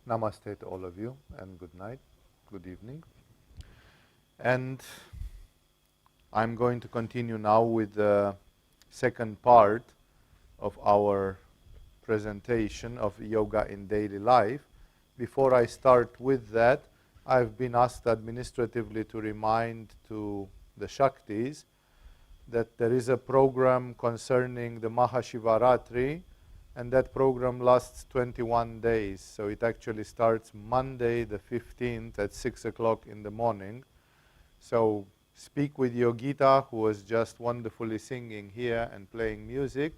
Namaste to all of you, and good night, good evening. And I'm going to continue now with the second part of our presentation of yoga in daily life. Before I start with that, I've been asked administratively to remind to the Shaktis that there is a program concerning the Mahashivaratri, and that program lasts 21 days. So it actually starts Monday the 15th at 6 o'clock in the morning. So speak with Yogita, who was just wonderfully singing here and playing music,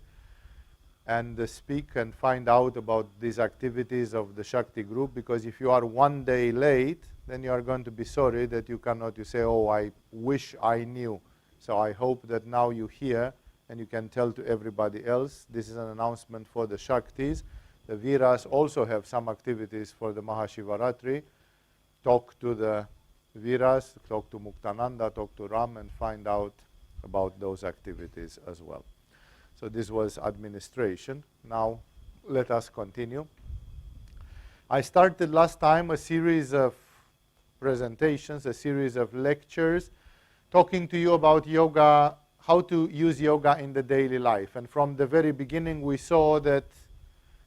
and speak and find out about these activities of the Shakti group, because if you are one day late, then you are going to be sorry that you cannot, you say, oh, I wish I knew. So I hope that now you hear and you can tell to everybody else. This is an announcement for the Shaktis. The Viras also have some activities for the Mahashivaratri. Talk to the Viras, talk to Muktananda, talk to Ram, and find out about those activities as well. So this was administration. Now let us continue. I started last time a series of presentations, a series of lectures, talking to you about yoga, how to use yoga in the daily life. And from the very beginning we saw that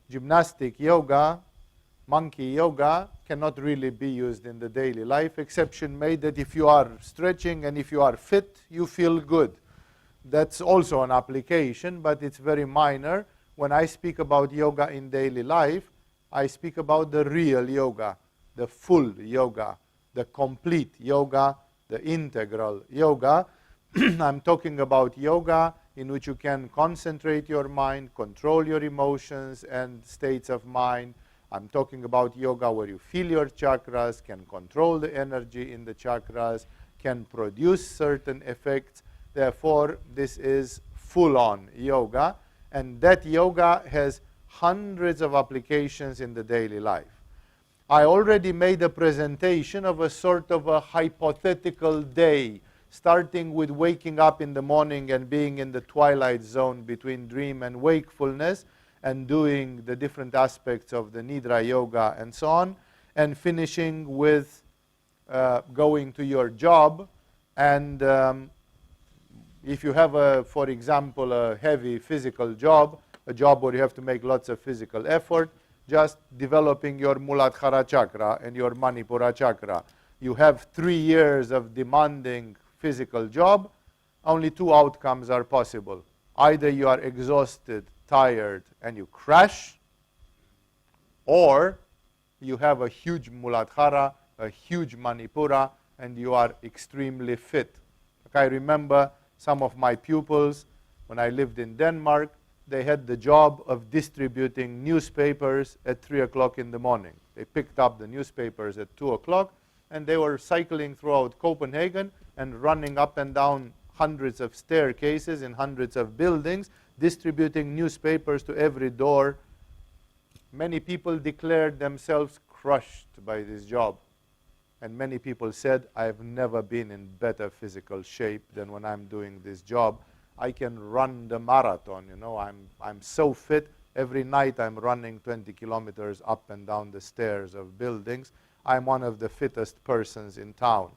gymnastic yoga, monkey yoga, cannot really be used in the daily life, exception made that if you are stretching and if you are fit, you feel good. That's also an application, but it's very minor. When I speak about yoga in daily life, I speak about the real yoga, the full yoga, the complete yoga, the integral yoga. I'm talking about yoga in which you can concentrate your mind, control your emotions and states of mind. I'm talking about yoga where you feel your chakras, can control the energy in the chakras, can produce certain effects. Therefore, this is full-on yoga, and that yoga has hundreds of applications in the daily life. I already made a presentation of a sort of a hypothetical day, starting with waking up in the morning and being in the twilight zone between dream and wakefulness, and doing the different aspects of the Nidra yoga and so on, and finishing with going to your job. And if you have, for example, a heavy physical job, a job where you have to make lots of physical effort, just developing your Muladhara chakra and your Manipura chakra. You have 3 years of demanding physical job, only 2 outcomes are possible. Either you are exhausted, tired, and you crash, or you have a huge Muladhara, a huge Manipura, and you are extremely fit. I remember some of my pupils, when I lived in Denmark, they had the job of distributing newspapers at 3 o'clock in the morning. They picked up the newspapers at 2 o'clock, and they were cycling throughout Copenhagen and running up and down hundreds of staircases in hundreds of buildings, distributing newspapers to every door. Many people declared themselves crushed by this job. And many people said, I've never been in better physical shape than when I'm doing this job. I can run the marathon, you know, I'm so fit. Every night I'm running 20 kilometers up and down the stairs of buildings. I'm one of the fittest persons in town.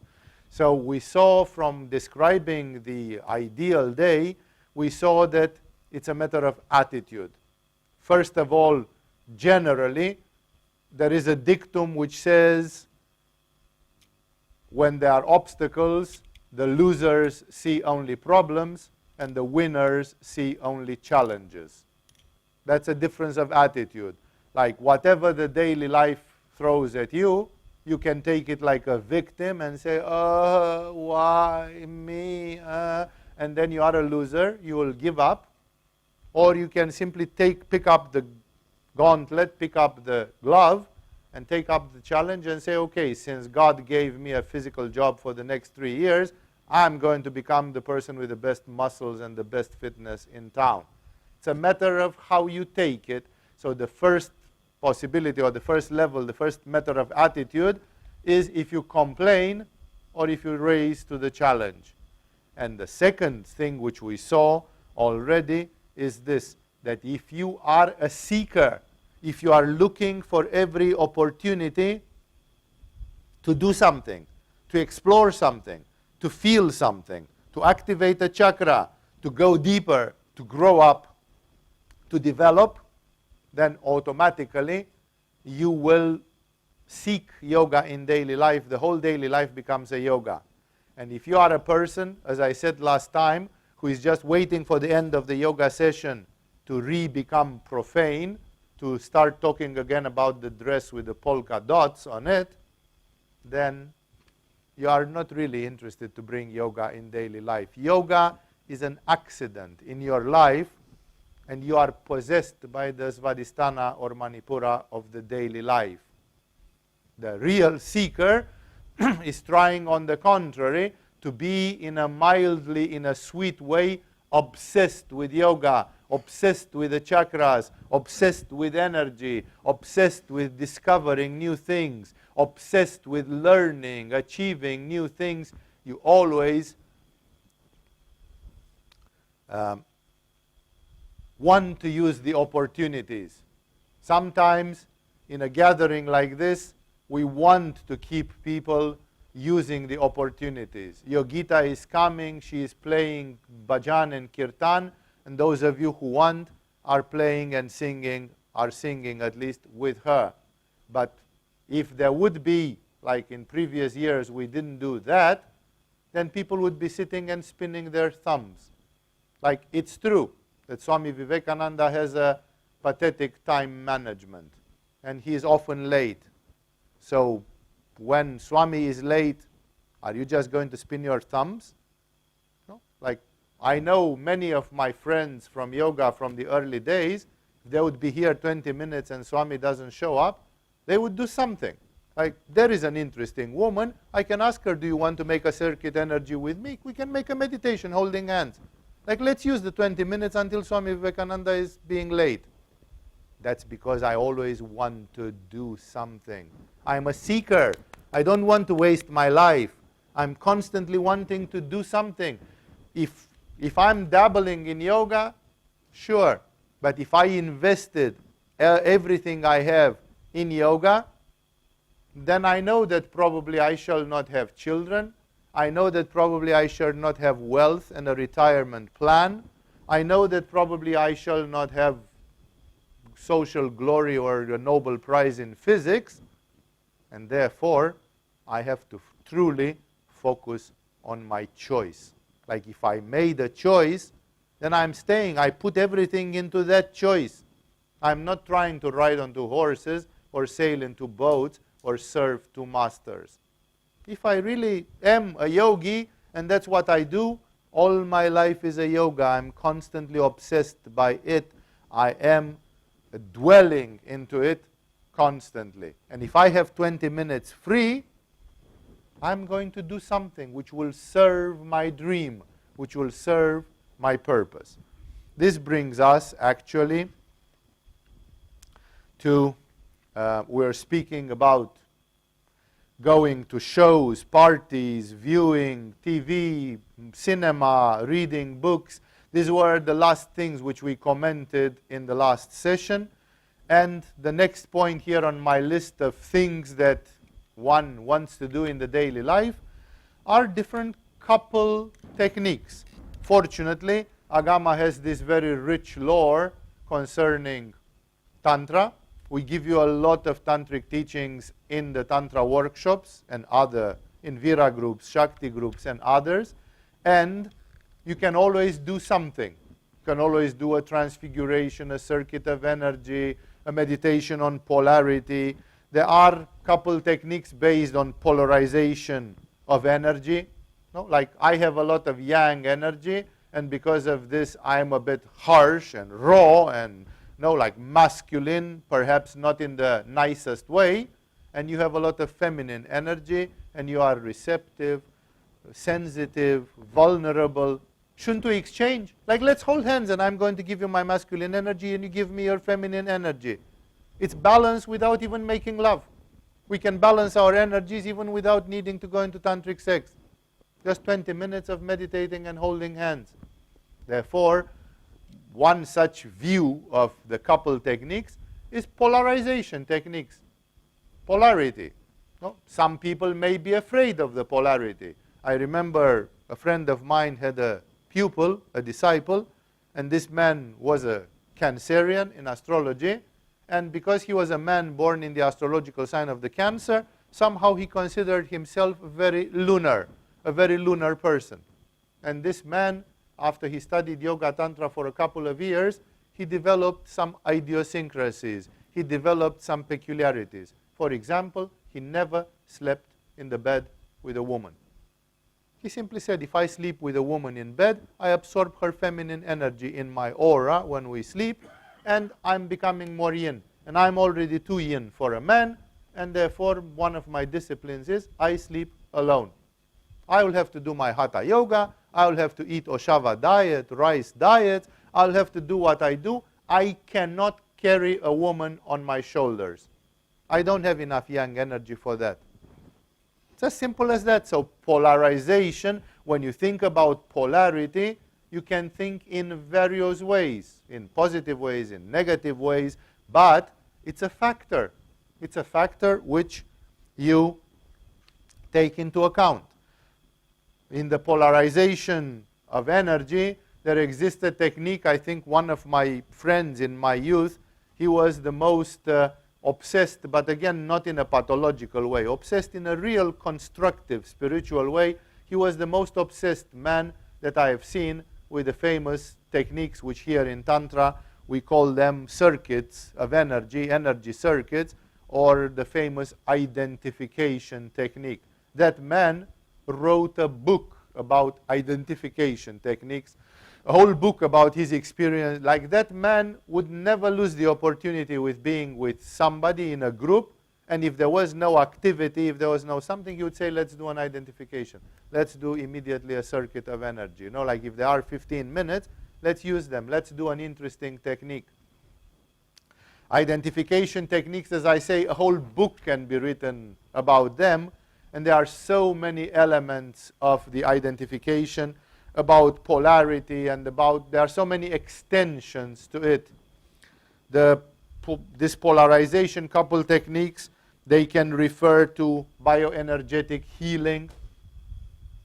So we saw from describing the ideal day, we saw that it's a matter of attitude. First of all, generally, there is a dictum which says, when there are obstacles, the losers see only problems and the winners see only challenges. That's a difference of attitude. Like whatever the daily life throws at you, you can take it like a victim and say, oh, why me? And then you are a loser, you will give up. Or you can simply pick up the gauntlet, pick up the glove, and take up the challenge and say, okay, since God gave me a physical job for the next 3 years, I'm going to become the person with the best muscles and the best fitness in town. It's a matter of how you take it. So the first possibility, or the first level, the first matter of attitude is if you complain or if you raise to the challenge. And the second thing which we saw already is this, that if you are a seeker, if you are looking for every opportunity to do something, to explore something, to feel something, to activate a chakra, to go deeper, to grow up, to develop, then automatically you will seek yoga in daily life. The whole daily life becomes a yoga. And if you are a person, as I said last time, who is just waiting for the end of the yoga session to become profane, to start talking again about the dress with the polka dots on it, then you are not really interested to bring yoga in daily life. Yoga is an accident in your life, and you are possessed by the Svadhisthana or Manipura of the daily life. The real seeker is trying, on the contrary, to be in a mildly, in a sweet way, obsessed with yoga, obsessed with the chakras, obsessed with energy, obsessed with discovering new things, obsessed with learning, achieving new things. You always want to use the opportunities. Sometimes in a gathering like this, we want to keep people using the opportunities. Yogita is coming, she is playing bhajan and kirtan, and those of you who want are playing and singing, are singing at least with her. But if there would be, like in previous years we didn't do that, then people would be sitting and spinning their thumbs. Like, it's true that Swami Vivekananda has a pathetic time management, and he is often late. So when Swami is late, are you just going to spin your thumbs? No? Like, I know many of my friends from yoga from the early days, if they would be here 20 minutes and Swami doesn't show up, they would do something. Like, there is an interesting woman, I can ask her, do you want to make a circuit energy with me? We can make a meditation holding hands. Like, let's use the 20 minutes until Swami Vivekananda is being late. That's because I always want to do something. I'm a seeker. I don't want to waste my life. I'm constantly wanting to do something. If I'm dabbling in yoga, sure. But if I invested everything I have in yoga, then I know that probably I shall not have children. I know that probably I shall not have wealth and a retirement plan. I know that probably I shall not have social glory or a Nobel Prize in physics. And therefore, I have to truly focus on my choice. Like, if I made a choice, then I'm staying. I put everything into that choice. I'm not trying to ride onto horses or sail into boats or serve two masters. If I really am a yogi, and that's what I do, all my life is a yoga. I'm constantly obsessed by it. I am dwelling into it constantly. And if I have 20 minutes free, I'm going to do something which will serve my dream, which will serve my purpose. This brings us actually to, we're speaking about going to shows, parties, viewing TV, cinema, reading books. These were the last things which we commented in the last session. And the next point here on my list of things that one wants to do in the daily life are different couple techniques. Fortunately, Agama has this very rich lore concerning Tantra. We give you a lot of tantric teachings in the Tantra workshops and other, in Vira groups, Shakti groups, and others. And you can always do something. You can always do a transfiguration, a circuit of energy, a meditation on polarity. There are couple techniques based on polarization of energy. No? Like, I have a lot of yang energy, and because of this, I'm a bit harsh and raw and like masculine, perhaps not in the nicest way, and you have a lot of feminine energy, and you are receptive, sensitive, vulnerable. Shouldn't we exchange? Like, let's hold hands, and I'm going to give you my masculine energy, and you give me your feminine energy. It's balance without even making love. We can balance our energies even without needing to go into tantric sex. Just 20 minutes of meditating and holding hands. Therefore, one such view of the couple techniques is polarization techniques. Polarity. No? Some people may be afraid of the polarity. I remember a friend of mine had a pupil, a disciple, and this man was a Cancerian in astrology, and because he was a man born in the astrological sign of the Cancer, somehow he considered himself very lunar, a very lunar person. And this man, after he studied Yoga Tantra for a couple of years, he developed some idiosyncrasies. He developed some peculiarities. For example, he never slept in the bed with a woman. He simply said, if I sleep with a woman in bed, I absorb her feminine energy in my aura when we sleep, and I'm becoming more yin. And I'm already too yin for a man, and therefore one of my disciplines is I sleep alone. I will have to do my Hatha Yoga, I will have to eat Oshava diet, rice diet, I'll have to do what I do. I cannot carry a woman on my shoulders. I don't have enough yang energy for that. It's as simple as that. So polarization, when you think about polarity, you can think in various ways, in positive ways, in negative ways, but it's a factor. It's a factor which you take into account. In the polarization of energy, there exists a technique. I think one of my friends in my youth, he was the most obsessed, but again, not in a pathological way, obsessed in a real constructive spiritual way. He was the most obsessed man that I have seen with the famous techniques which here in Tantra we call them circuits of energy, energy circuits, or the famous identification technique. That man wrote a book about identification techniques, a whole book about his experience. Like that man would never lose the opportunity with being with somebody in a group, and if there was no activity, if there was no something, he would say, let's do an identification. Let's do immediately a circuit of energy. You know, like if there are 15 minutes, let's use them. Let's do an interesting technique. Identification techniques, as I say, a whole book can be written about them, and there are so many elements of the identification, about polarity, and about, there are so many extensions to it. This polarization couple techniques, they can refer to bioenergetic healing.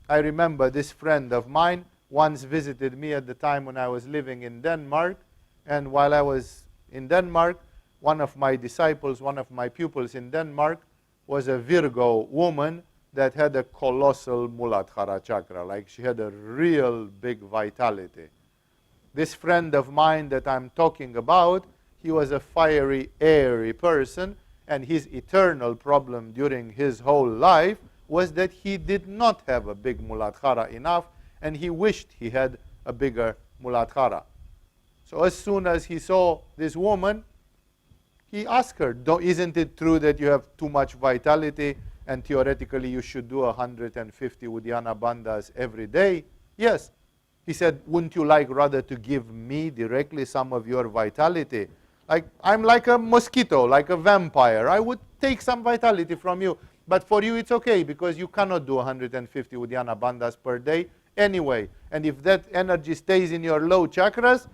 I remember this friend of mine once visited me at the time when I was living in Denmark, and while I was in Denmark, one of my disciples, one of my pupils in Denmark, was a Virgo woman that had a colossal Muladhara chakra, like she had a real big vitality. This friend of mine that I'm talking about, he was a fiery, airy person, and his eternal problem during his whole life was that he did not have a big Muladhara enough, and he wished he had a bigger Muladhara. So as soon as he saw this woman, he asked her, isn't it true that you have too much vitality and theoretically you should do 150 Uddiyana bandhas every day? Yes. He said, wouldn't you like rather to give me directly some of your vitality? Like, I'm like a mosquito, like a vampire. I would take some vitality from you. But for you it's okay, because you cannot do 150 Uddiyana bandhas per day anyway. And if that energy stays in your low chakras,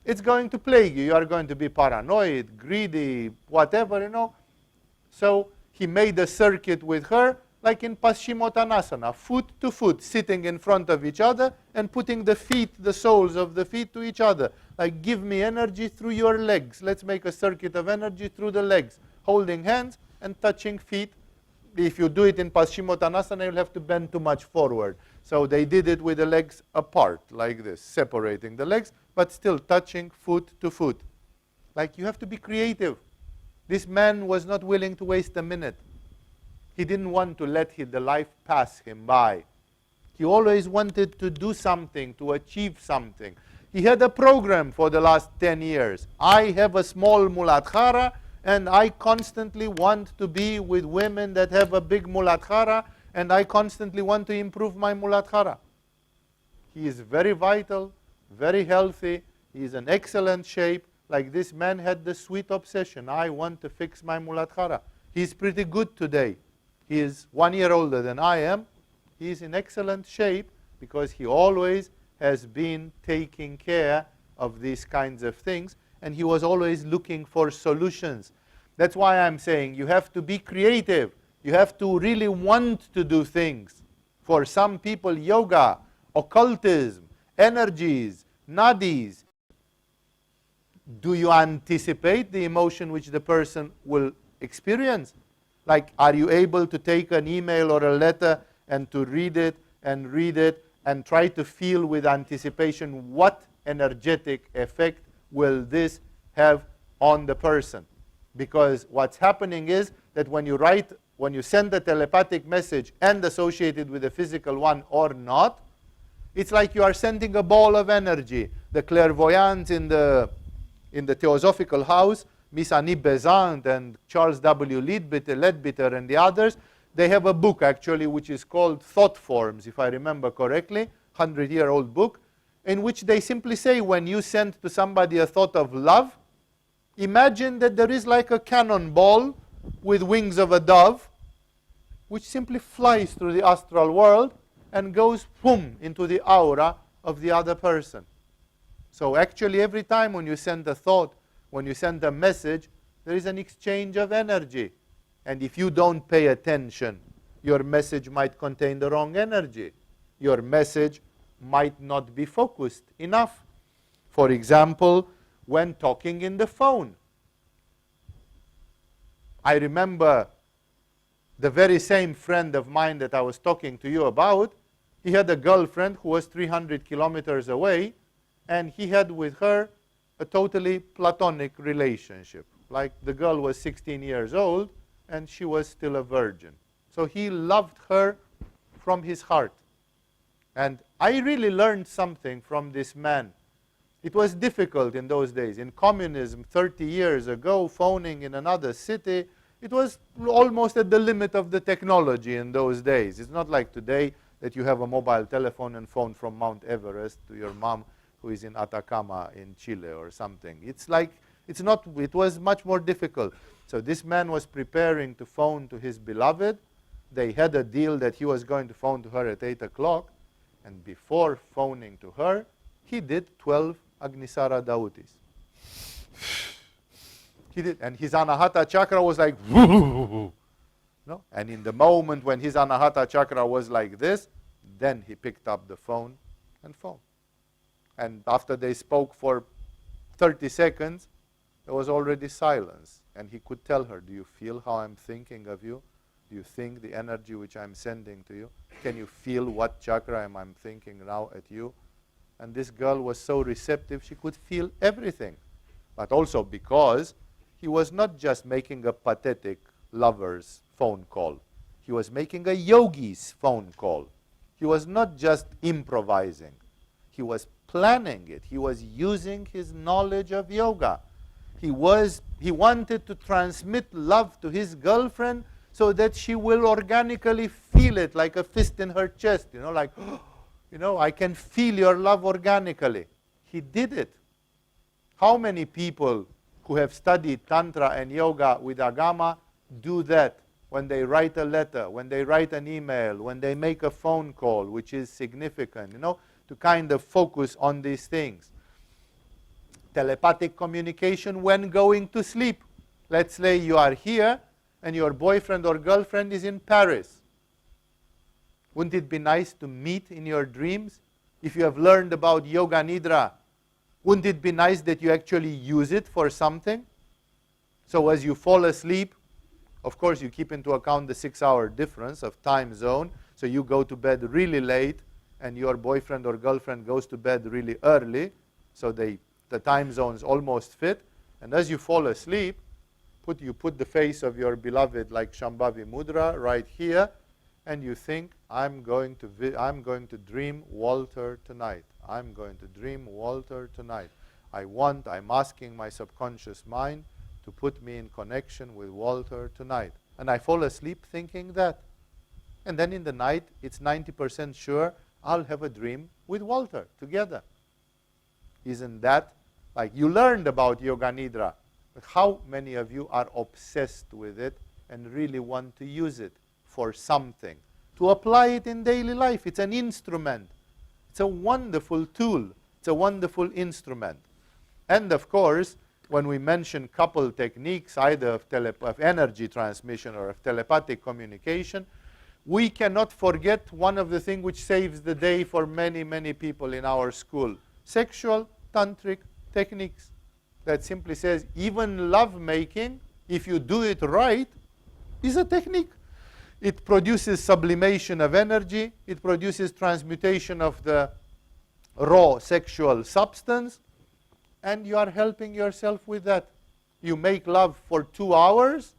it's going to plague you. You are going to be paranoid, greedy, whatever, you know. So he made a circuit with her, like in Paschimottanasana, foot to foot, sitting in front of each other and putting the feet, the soles of the feet to each other. Like, give me energy through your legs. Let's make a circuit of energy through the legs. Holding hands and touching feet. If you do it in Paschimottanasana, you'll have to bend too much forward. So they did it with the legs apart, like this, separating the legs, but still touching foot to foot. Like, you have to be creative. This man was not willing to waste a minute. He didn't want to let the life pass him by. He always wanted to do something, to achieve something. He had a program for the last 10 years. I have a small Muladhara, and I constantly want to be with women that have a big Muladhara, and I constantly want to improve my Muladhara. He is very vital, very healthy. He is in excellent shape. Like, this man had the sweet obsession. I want to fix my Muladhara. He's pretty good today. He is 1 year older than I am. He is in excellent shape because he always has been taking care of these kinds of things. and he was always looking for solutions. That's why I'm saying you have to be creative. You have to really want to do things. For some people, yoga, occultism, energies, nadis. Do you anticipate the emotion which the person will experience? Like, are you able to take an email or a letter and to read it and try to feel with anticipation what energetic effect will this have on the person? Because what's happening is that when you send a telepathic message and associate it with a physical one or not, it's like you are sending a ball of energy. The clairvoyants in the Theosophical House, Miss Annie Besant and Charles W. Leadbeater and the others, they have a book actually which is called Thought Forms, if I remember correctly, 100-year-old book, in which they simply say when you send to somebody a thought of love, imagine that there is like a cannonball with wings of a dove, which simply flies through the astral world and goes boom into the aura of the other person. So actually every time when you send a thought, when you send a message, there is an exchange of energy. And if you don't pay attention, your message might contain the wrong energy. Your message might not be focused enough. For example, when talking in the phone. I remember the very same friend of mine that I was talking to you about, he had a girlfriend who was 300 kilometers away, and he had with her a totally platonic relationship. Like the girl was 16 years old, and she was still a virgin. So he loved her from his heart. And I really learned something from this man. It was difficult in those days. In communism, 30 years ago, phoning in another city, it was almost at the limit of the technology in those days. It's not like today that you have a mobile telephone and phone from Mount Everest to your mom who is in Atacama in Chile or something. It's like, it was much more difficult. So this man was preparing to phone to his beloved. They had a deal that he was going to phone to her at 8 o'clock. And before phoning to her, he did 12 Agnisara Dautis. He did, and his Anahata chakra was like, no? And in the moment when his Anahata chakra was like this, then he picked up the phone and phoned. And after they spoke for 30 seconds, there was already silence. And he could tell her, do you feel how I'm thinking of you? Do you think the energy which I'm sending to you? Can you feel what chakra I'm thinking now at you? And this girl was so receptive, she could feel everything. But also because he was not just making a pathetic lover's phone call. He was making a yogi's phone call. He was not just improvising. He was planning it. He was using his knowledge of yoga. He wanted to transmit love to his girlfriend so that she will organically feel it like a fist in her chest, like, I can feel your love organically. He did it. How many people who have studied Tantra and Yoga with Agama do that when they write a letter, when they write an email, when they make a phone call, which is significant, to kind of focus on these things. Telepathic communication when going to sleep. Let's say you are here and your boyfriend or girlfriend is in Paris. Wouldn't it be nice to meet in your dreams? If you have learned about Yoga Nidra, wouldn't it be nice that you actually use it for something? So as you fall asleep, of course you keep into account the 6-hour difference of time zone, so you go to bed really late and your boyfriend or girlfriend goes to bed really early, so the time zones almost fit, and as you fall asleep, you put the face of your beloved like Shambhavi Mudra right here, and you think, I'm going to dream Walter tonight. I'm going to dream Walter tonight. I'm asking my subconscious mind to put me in connection with Walter tonight. And I fall asleep thinking that. And then in the night, it's 90% sure I'll have a dream with Walter together. Isn't that like you learned about Yoga Nidra? But how many of you are obsessed with it and really want to use it for something? To apply it in daily life. It's an instrument. It's a wonderful tool. It's a wonderful instrument. And of course, when we mention couple techniques, either of energy transmission or of telepathic communication, we cannot forget one of the things which saves the day for many, many people in our school. Sexual tantric techniques. That simply says even love making, if you do it right, is a technique. It produces sublimation of energy. It produces transmutation of the raw sexual substance. And you are helping yourself with that. You make love for 2 hours.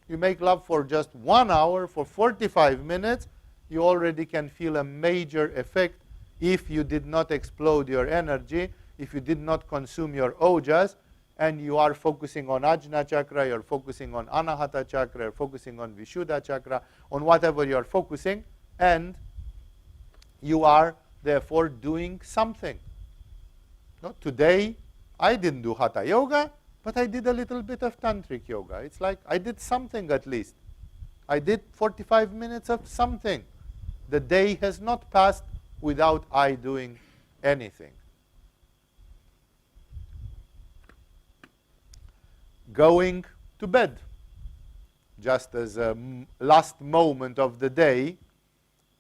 You make love for just 1 hour, for 45 minutes. You already can feel a major effect if you did not explode your energy, if you did not consume your ojas, and you are focusing on Ajna chakra, you're focusing on Anahata chakra, you're focusing on Vishuddha chakra, on whatever you're focusing, and you are therefore doing something. No? Today, I didn't do Hatha Yoga, but I did a little bit of Tantric Yoga. It's like I did something at least. I did 45 minutes of something. The day has not passed without I doing anything. Going to bed, just as a last moment of the day,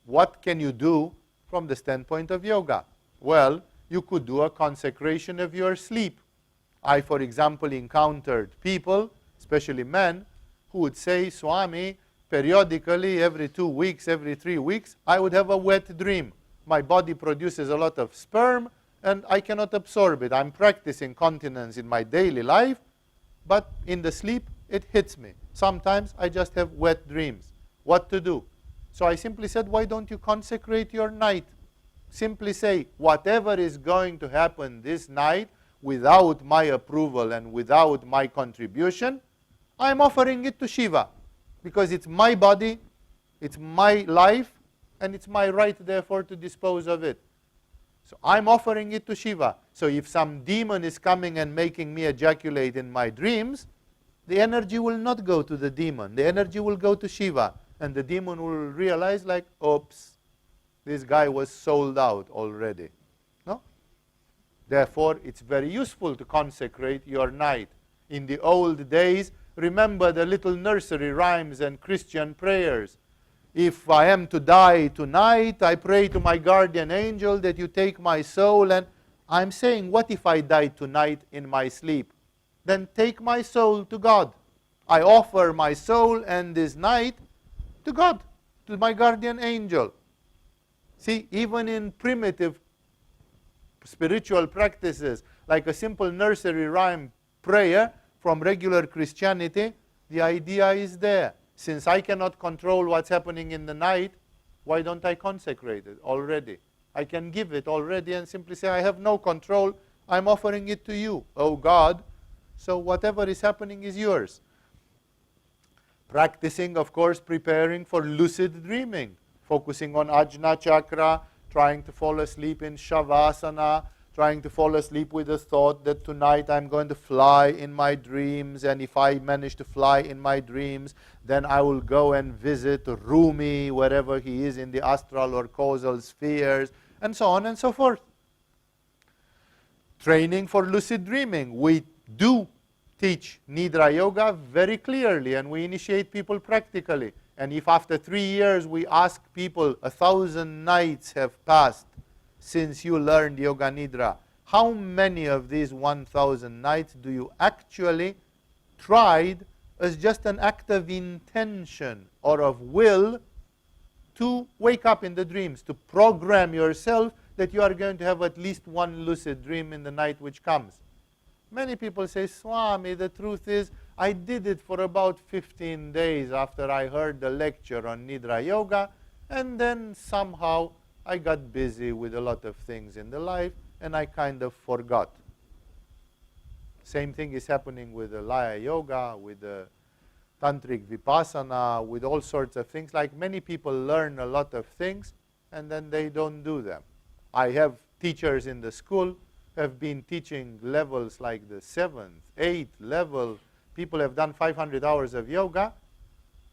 what can you do from the standpoint of yoga? Well, you could do a consecration of your sleep. I, for example, encountered people, especially men, who would say, Swami, periodically, every 2 weeks, every 3 weeks, I would have a wet dream. My body produces a lot of sperm, and I cannot absorb it. I'm practicing continence in my daily life, but in the sleep, it hits me. Sometimes I just have wet dreams. What to do? So I simply said, why don't you consecrate your night? Simply say, whatever is going to happen this night, without my approval and without my contribution, I'm offering it to Shiva. Because it's my body, it's my life, and it's my right, therefore, to dispose of it. So I'm offering it to Shiva. So if some demon is coming and making me ejaculate in my dreams, the energy will not go to the demon. The energy will go to Shiva. And the demon will realize, like, oops, this guy was sold out already. No? Therefore, it's very useful to consecrate your night. In the old days, remember the little nursery rhymes and Christian prayers. If I am to die tonight, I pray to my guardian angel that you take my soul. And I'm saying, what if I die tonight in my sleep? Then take my soul to God. I offer my soul and this night to God, to my guardian angel. See, even in primitive spiritual practices, like a simple nursery rhyme prayer from regular Christianity, the idea is there. Since I cannot control what's happening in the night, why don't I consecrate it already? I can give it already and simply say, I have no control. I'm offering it to you, oh God. So whatever is happening is yours. Practicing, of course, preparing for lucid dreaming. Focusing on Ajna chakra, trying to fall asleep in Shavasana, trying to fall asleep with the thought that tonight I'm going to fly in my dreams, and if I manage to fly in my dreams, then I will go and visit Rumi, wherever he is in the astral or causal spheres, and so on and so forth. Training for lucid dreaming. We do teach Nidra Yoga very clearly, and we initiate people practically. And if after 3 years we ask people, 1,000 nights have passed since you learned Yoga Nidra, how many of these 1,000 nights do you actually tried as just an act of intention or of will to wake up in the dreams, to program yourself that you are going to have at least one lucid dream in the night which comes? Many people say, Swami, the truth is, I did it for about 15 days after I heard the lecture on Nidra Yoga, and then somehow I got busy with a lot of things in the life, and I kind of forgot. Same thing is happening with the Laya Yoga, with the Tantric Vipassana, with all sorts of things. Like many people learn a lot of things, and then they don't do them. I have teachers in the school who have been teaching levels like the 7th, 8th level. People have done 500 hours of yoga,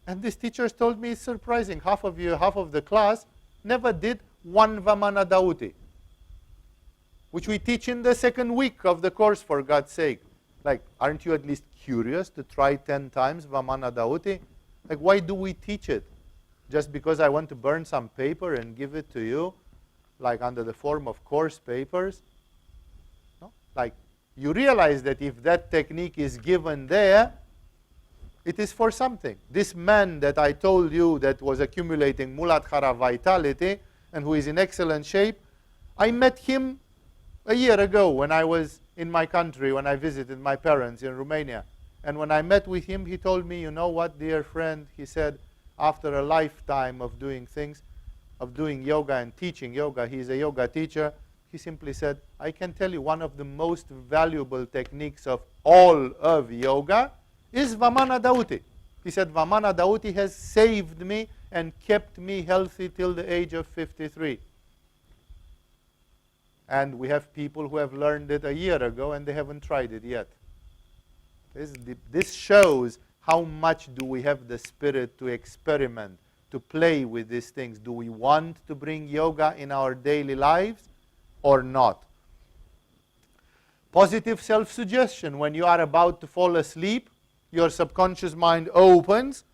and these teachers told me it's surprising. Half of the class never did one Vamana Dauti, which we teach in the 2nd week of the course, for God's sake. Like, aren't you at least curious to try 10 times Vamana Dauti? Like, why do we teach it? Just because I want to burn some paper and give it to you, like under the form of course papers? No? Like, you realize that if that technique is given there, it is for something. This man that I told you that was accumulating Muladhara vitality and who is in excellent shape, I met him a year ago when I was in my country, when I visited my parents in Romania. And when I met with him, he told me, you know what, dear friend, he said, after a lifetime of doing things, of doing yoga and teaching yoga, he's a yoga teacher, he simply said, I can tell you one of the most valuable techniques of all of yoga is Vamana Dauti. He said, Vamana Dauti has saved me and kept me healthy till the age of 53. And we have people who have learned it a year ago and they haven't tried it yet. This shows how much do we have the spirit to experiment, to play with these things. Do we want to bring yoga in our daily lives or not? Positive self-suggestion. When you are about to fall asleep, your subconscious mind opens,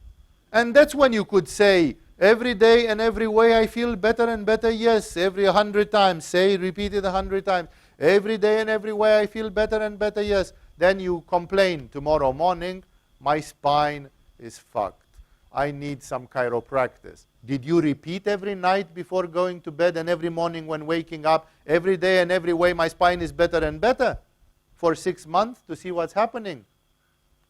and that's when you could say, every day and every way I feel better and better. Yes, every 100 times. Say, repeat it 100 times. Every day and every way I feel better and better. Yes. Then you complain tomorrow morning, my spine is fucked. I need some chiropractic. Did you repeat every night before going to bed and every morning when waking up, every day and every way my spine is better and better for 6 months to see what's happening?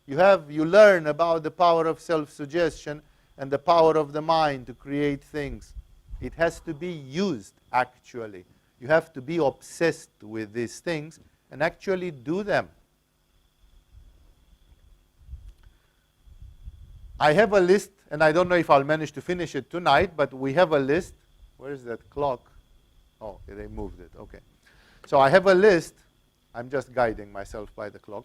You learn about the power of self-suggestion and the power of the mind to create things. It has to be used, actually. You have to be obsessed with these things and actually do them. I have a list, and I don't know if I'll manage to finish it tonight, but we have a list. Where is that clock? Oh, they moved it. Okay. So I have a list. I'm just guiding myself by the clock.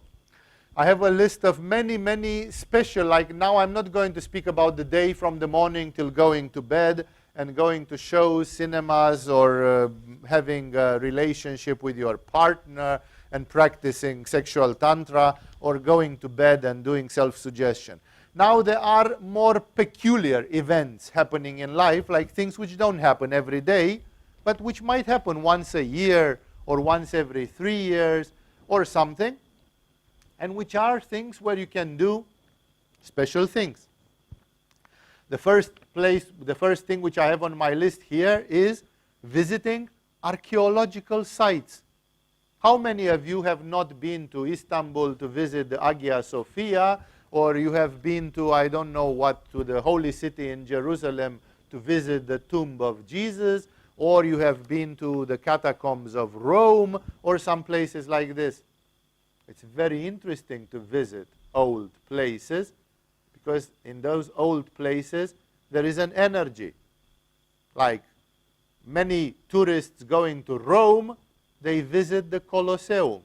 I have a list of many, many special, like now I'm not going to speak about the day from the morning till going to bed and going to shows, cinemas, or having a relationship with your partner and practicing sexual tantra, or going to bed and doing self-suggestion. Now there are more peculiar events happening in life, like things which don't happen every day, but which might happen once a year or once every 3 years or something, and which are things where you can do special things. The first thing which I have on my list here is visiting archaeological sites. How many of you have not been to Istanbul to visit the Hagia Sophia, or you have been to, I don't know what, to the holy city in Jerusalem to visit the tomb of Jesus, or you have been to the catacombs of Rome, or some places like this? It's very interesting to visit old places, because in those old places there is an energy. Like many tourists going to Rome, they visit the Colosseum.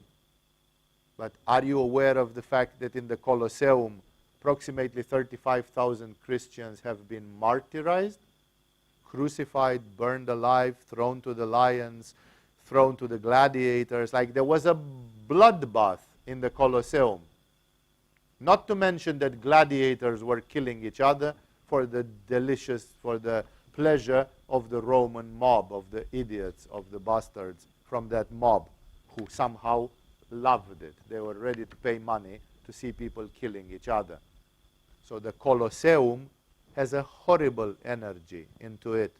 But are you aware of the fact that in the Colosseum, approximately 35,000 Christians have been martyrized, crucified, burned alive, thrown to the lions, thrown to the gladiators? Like there was a bloodbath in the Colosseum. Not to mention that gladiators were killing each other for the pleasure of the Roman mob, of the idiots, of the bastards from that mob who somehow loved it. They were ready to pay money to see people killing each other. So the Colosseum has a horrible energy into it.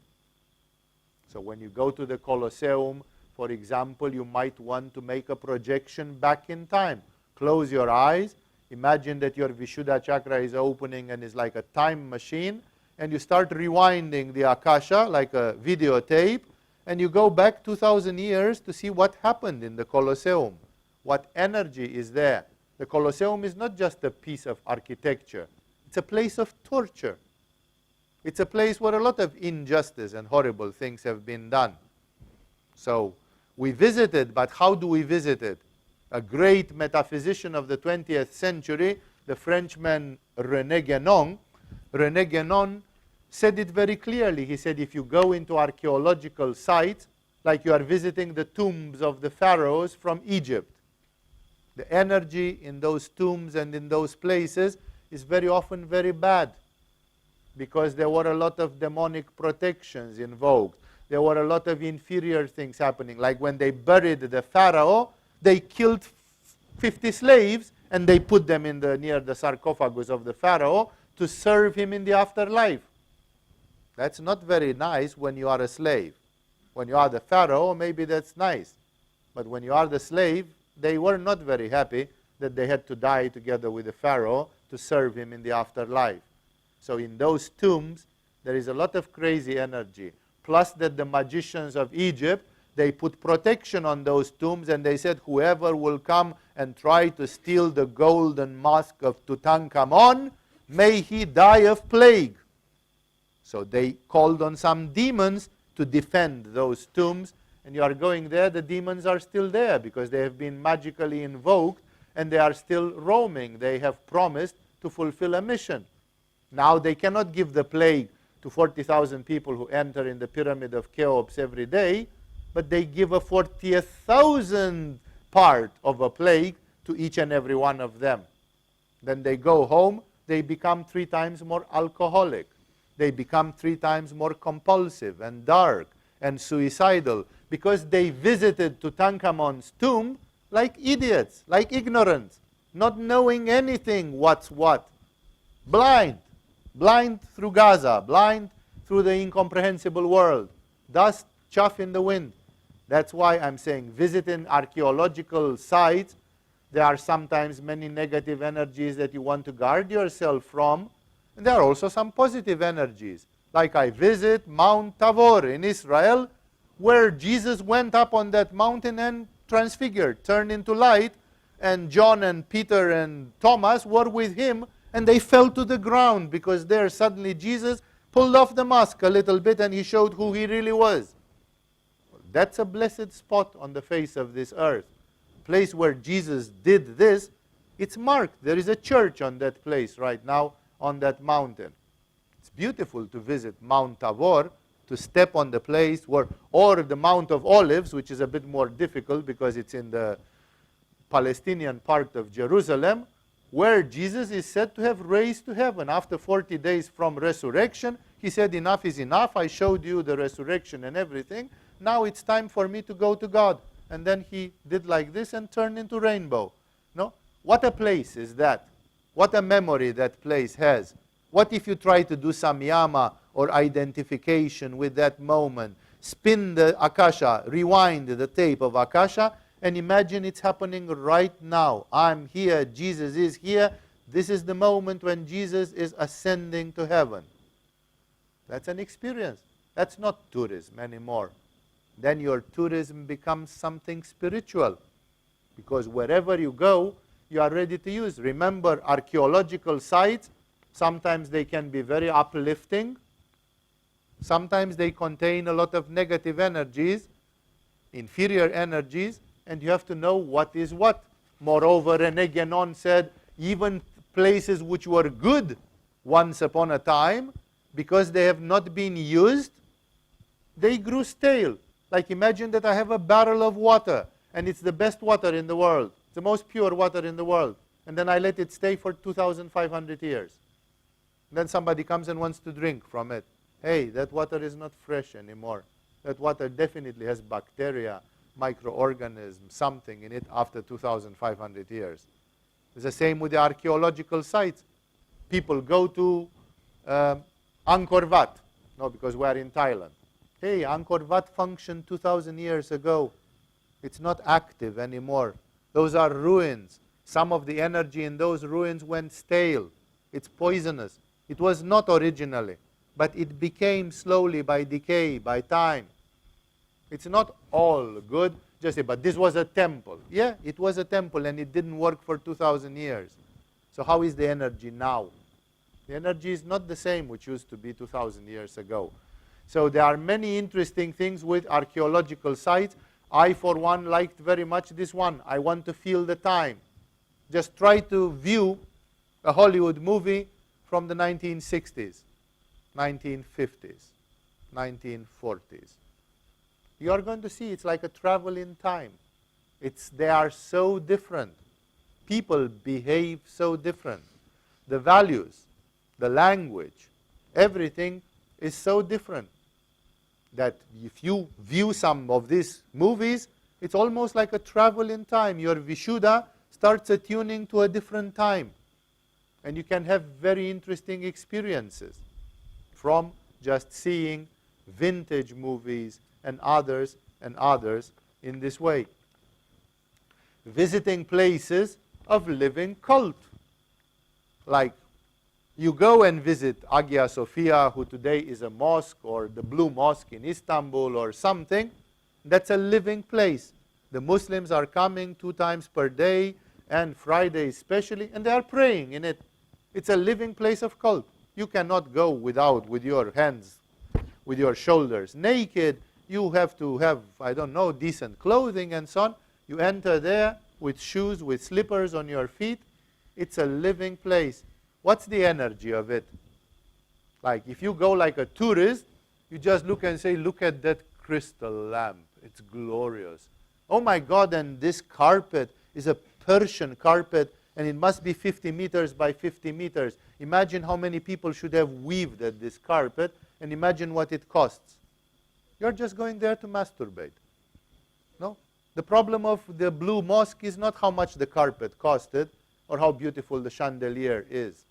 So when you go to the Colosseum, for example, you might want to make a projection back in time. Close your eyes. Imagine that your Vishuddha chakra is opening and is like a time machine, and you start rewinding the Akasha like a videotape, and you go back 2,000 years to see what happened in the Colosseum, what energy is there. The Colosseum is not just a piece of architecture. It's a place of torture. It's a place where a lot of injustice and horrible things have been done. So we visit it, but how do we visit it? A great metaphysician of the 20th century, the Frenchman René Guénon said it very clearly. He said, if you go into archaeological sites, like you are visiting the tombs of the pharaohs from Egypt, The energy in those tombs and in those places is very often very bad, because there were a lot of demonic protections invoked. There were a lot of inferior things happening. Like when they buried the Pharaoh, they killed 50 slaves and they put them in near the sarcophagus of the Pharaoh to serve him in the afterlife. That's not very nice when you are a slave. When you are the Pharaoh, maybe that's nice. But when you are the slave, they were not very happy that they had to die together with the Pharaoh to serve him in the afterlife. So in those tombs, there is a lot of crazy energy. Plus that the magicians of Egypt, they put protection on those tombs, and they said, whoever will come and try to steal the golden mask of Tutankhamun, may he die of plague. So they called on some demons to defend those tombs, and you are going there, the demons are still there because they have been magically invoked and they are still roaming. They have promised to fulfill a mission. Now they cannot give the plague to 40,000 people who enter in the pyramid of Cheops every day, but they give a 40,000th part of a plague to each and every one of them. Then they go home, they become 3 times more alcoholic. They become 3 times more compulsive and dark and suicidal, because they visited Tutankhamun's tomb like idiots, like ignorants, not knowing anything what's what. Blind through Gaza, blind through the incomprehensible world. Dust, chaff in the wind. That's why I'm saying visiting archaeological sites, there are sometimes many negative energies that you want to guard yourself from, and there are also some positive energies. Like I visit Mount Tabor in Israel, where Jesus went up on that mountain and transfigured, turned into light, and John and Peter and Thomas were with him, and they fell to the ground, because there suddenly Jesus pulled off the mask a little bit and he showed who he really was. That's a blessed spot on the face of this earth. Place where Jesus did this, it's marked. There is a church on that place right now, on that mountain. It's beautiful to visit Mount Tabor, to step on the place where, or the Mount of Olives, which is a bit more difficult because it's in the Palestinian part of Jerusalem, where Jesus is said to have raised to heaven. After 40 days from resurrection, he said, enough is enough. I showed you the resurrection and everything. Now it's time for me to go to God. And then he did like this and turned into rainbow. No? What a place is that? What a memory that place has. What if you try to do some yama or identification with that moment? Spin the Akasha, rewind the tape of Akasha, and imagine it's happening right now. I'm here, Jesus is here. This is the moment when Jesus is ascending to heaven. That's an experience. That's not tourism anymore. Then your tourism becomes something spiritual. Because wherever you go, you are ready to use. Remember, archaeological sites, sometimes they can be very uplifting. Sometimes they contain a lot of negative energies, inferior energies, and you have to know what is what. Moreover, René Guénon said, even places which were good once upon a time, because they have not been used, they grew stale. Like imagine that I have a barrel of water, and it's the best water in the world. It's the most pure water in the world. And then I let it stay for 2,500 years. Then somebody comes and wants to drink from it. Hey, that water is not fresh anymore. That water definitely has bacteria, microorganisms, something in it after 2,500 years. It's the same with the archaeological sites. People go to Angkor Wat, no, because we are in Thailand. Hey, Angkor Wat functioned 2,000 years ago. It's not active anymore. Those are ruins. Some of the energy in those ruins went stale. It's poisonous. It was not originally, but it became slowly by decay, by time. It's not all good. Just say, but this was a temple. Yeah, it was a temple and it didn't work for 2,000 years. So how is the energy now? The energy is not the same which used to be 2,000 years ago. So there are many interesting things with archaeological sites. I, for one, liked very much this one. I want to feel the time. Just try to view a Hollywood movie from the 1960s, 1950s, 1940s. You are going to see it's like a travel in time. They are so different. people behave so different. The values, the language, everything is so different that if you view some of these movies, it's almost like a travel in time. Your Vishuddha starts attuning to a different time. And you can have very interesting experiences from just seeing vintage movies and others in this way. Visiting places of living cult. Like you go and visit Hagia Sophia, who today is a mosque, or the Blue Mosque in Istanbul or something. That's a living place. The Muslims are coming 2 times per day, and Friday especially, and they are praying in it. It's a living place of cult. You cannot go with your hands, with your shoulders naked. You have to have, I don't know, decent clothing and so on. You enter there with shoes, with slippers on your feet. It's a living place. What's the energy of it? Like if you go like a tourist, you just look and say, look at that crystal lamp. It's glorious. Oh my God, and this carpet is a Persian carpet, and it must be 50 meters by 50 meters. Imagine how many people should have weaved at this carpet, and imagine what it costs. You're just going there to masturbate. No? The problem of the Blue Mosque is not how much the carpet costed or how beautiful the chandelier is.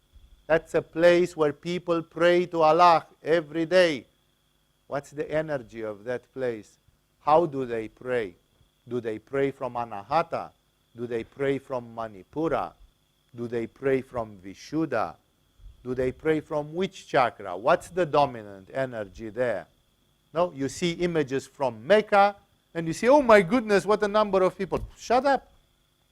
That's a place where people pray to Allah every day. What's the energy of that place? How do they pray? Do they pray from Anahata? Do they pray from Manipura? Do they pray from Vishuddha? Do they pray from which chakra? What's the dominant energy there? No, you see images from Mecca, and you see, oh my goodness, what a number of people. Shut up.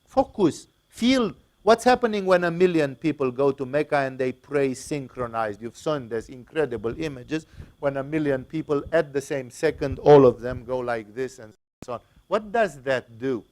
Focus. Feel what's happening when 1 million people go to Mecca and they pray synchronized. You've seen these incredible images when 1 million people at the same second, all of them go like this and so on. What does that do?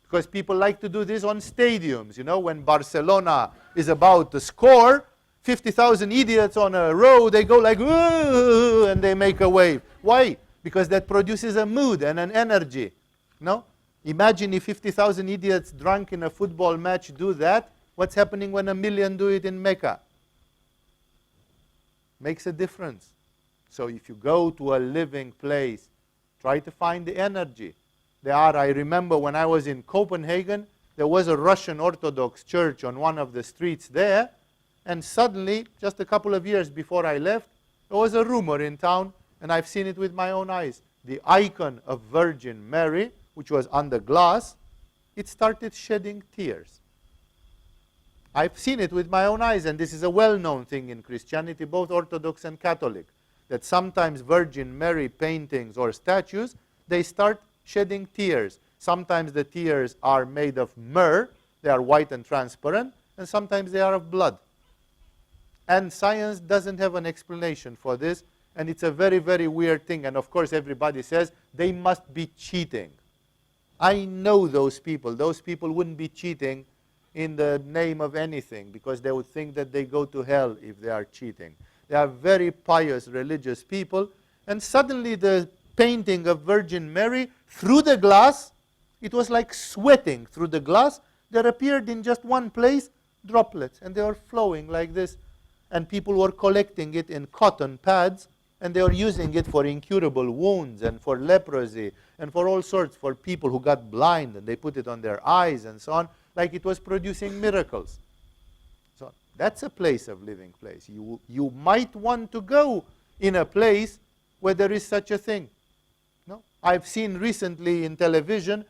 Because people like to do this on stadiums. You know, when Barcelona is about to score, 50,000 idiots on a row, they go like, ooh, and they make a wave. Why? Because that produces a mood and an energy. No? Imagine if 50,000 idiots drunk in a football match do that. What's happening when 1 million do it in Mecca? Makes a difference. So if you go to a living place, try to find the energy. I remember when I was in Copenhagen, there was a Russian Orthodox church on one of the streets there, and suddenly, just a couple of years before I left, there was a rumor in town, and I've seen it with my own eyes. The icon of Virgin Mary, which was on the glass, it started shedding tears. I've seen it with my own eyes, and this is a well-known thing in Christianity, both Orthodox and Catholic, that sometimes Virgin Mary paintings or statues, they start shedding tears. Sometimes the tears are made of myrrh, they are white and transparent, and sometimes they are of blood. And science doesn't have an explanation for this, and it's a very, very weird thing. And of course everybody says they must be cheating. I know those people. Those people wouldn't be cheating in the name of anything, because they would think that they go to hell if they are cheating. They are very pious, religious people, and suddenly the painting of Virgin Mary, through the glass, it was like sweating through the glass. There appeared in just one place droplets, and they were flowing like this. And people were collecting it in cotton pads, and they were using it for incurable wounds and for leprosy and for all sorts, for people who got blind, and they put it on their eyes and so on, like it was producing miracles. So that's a place of living place. You might want to go in a place where there is such a thing. No? I've seen recently in television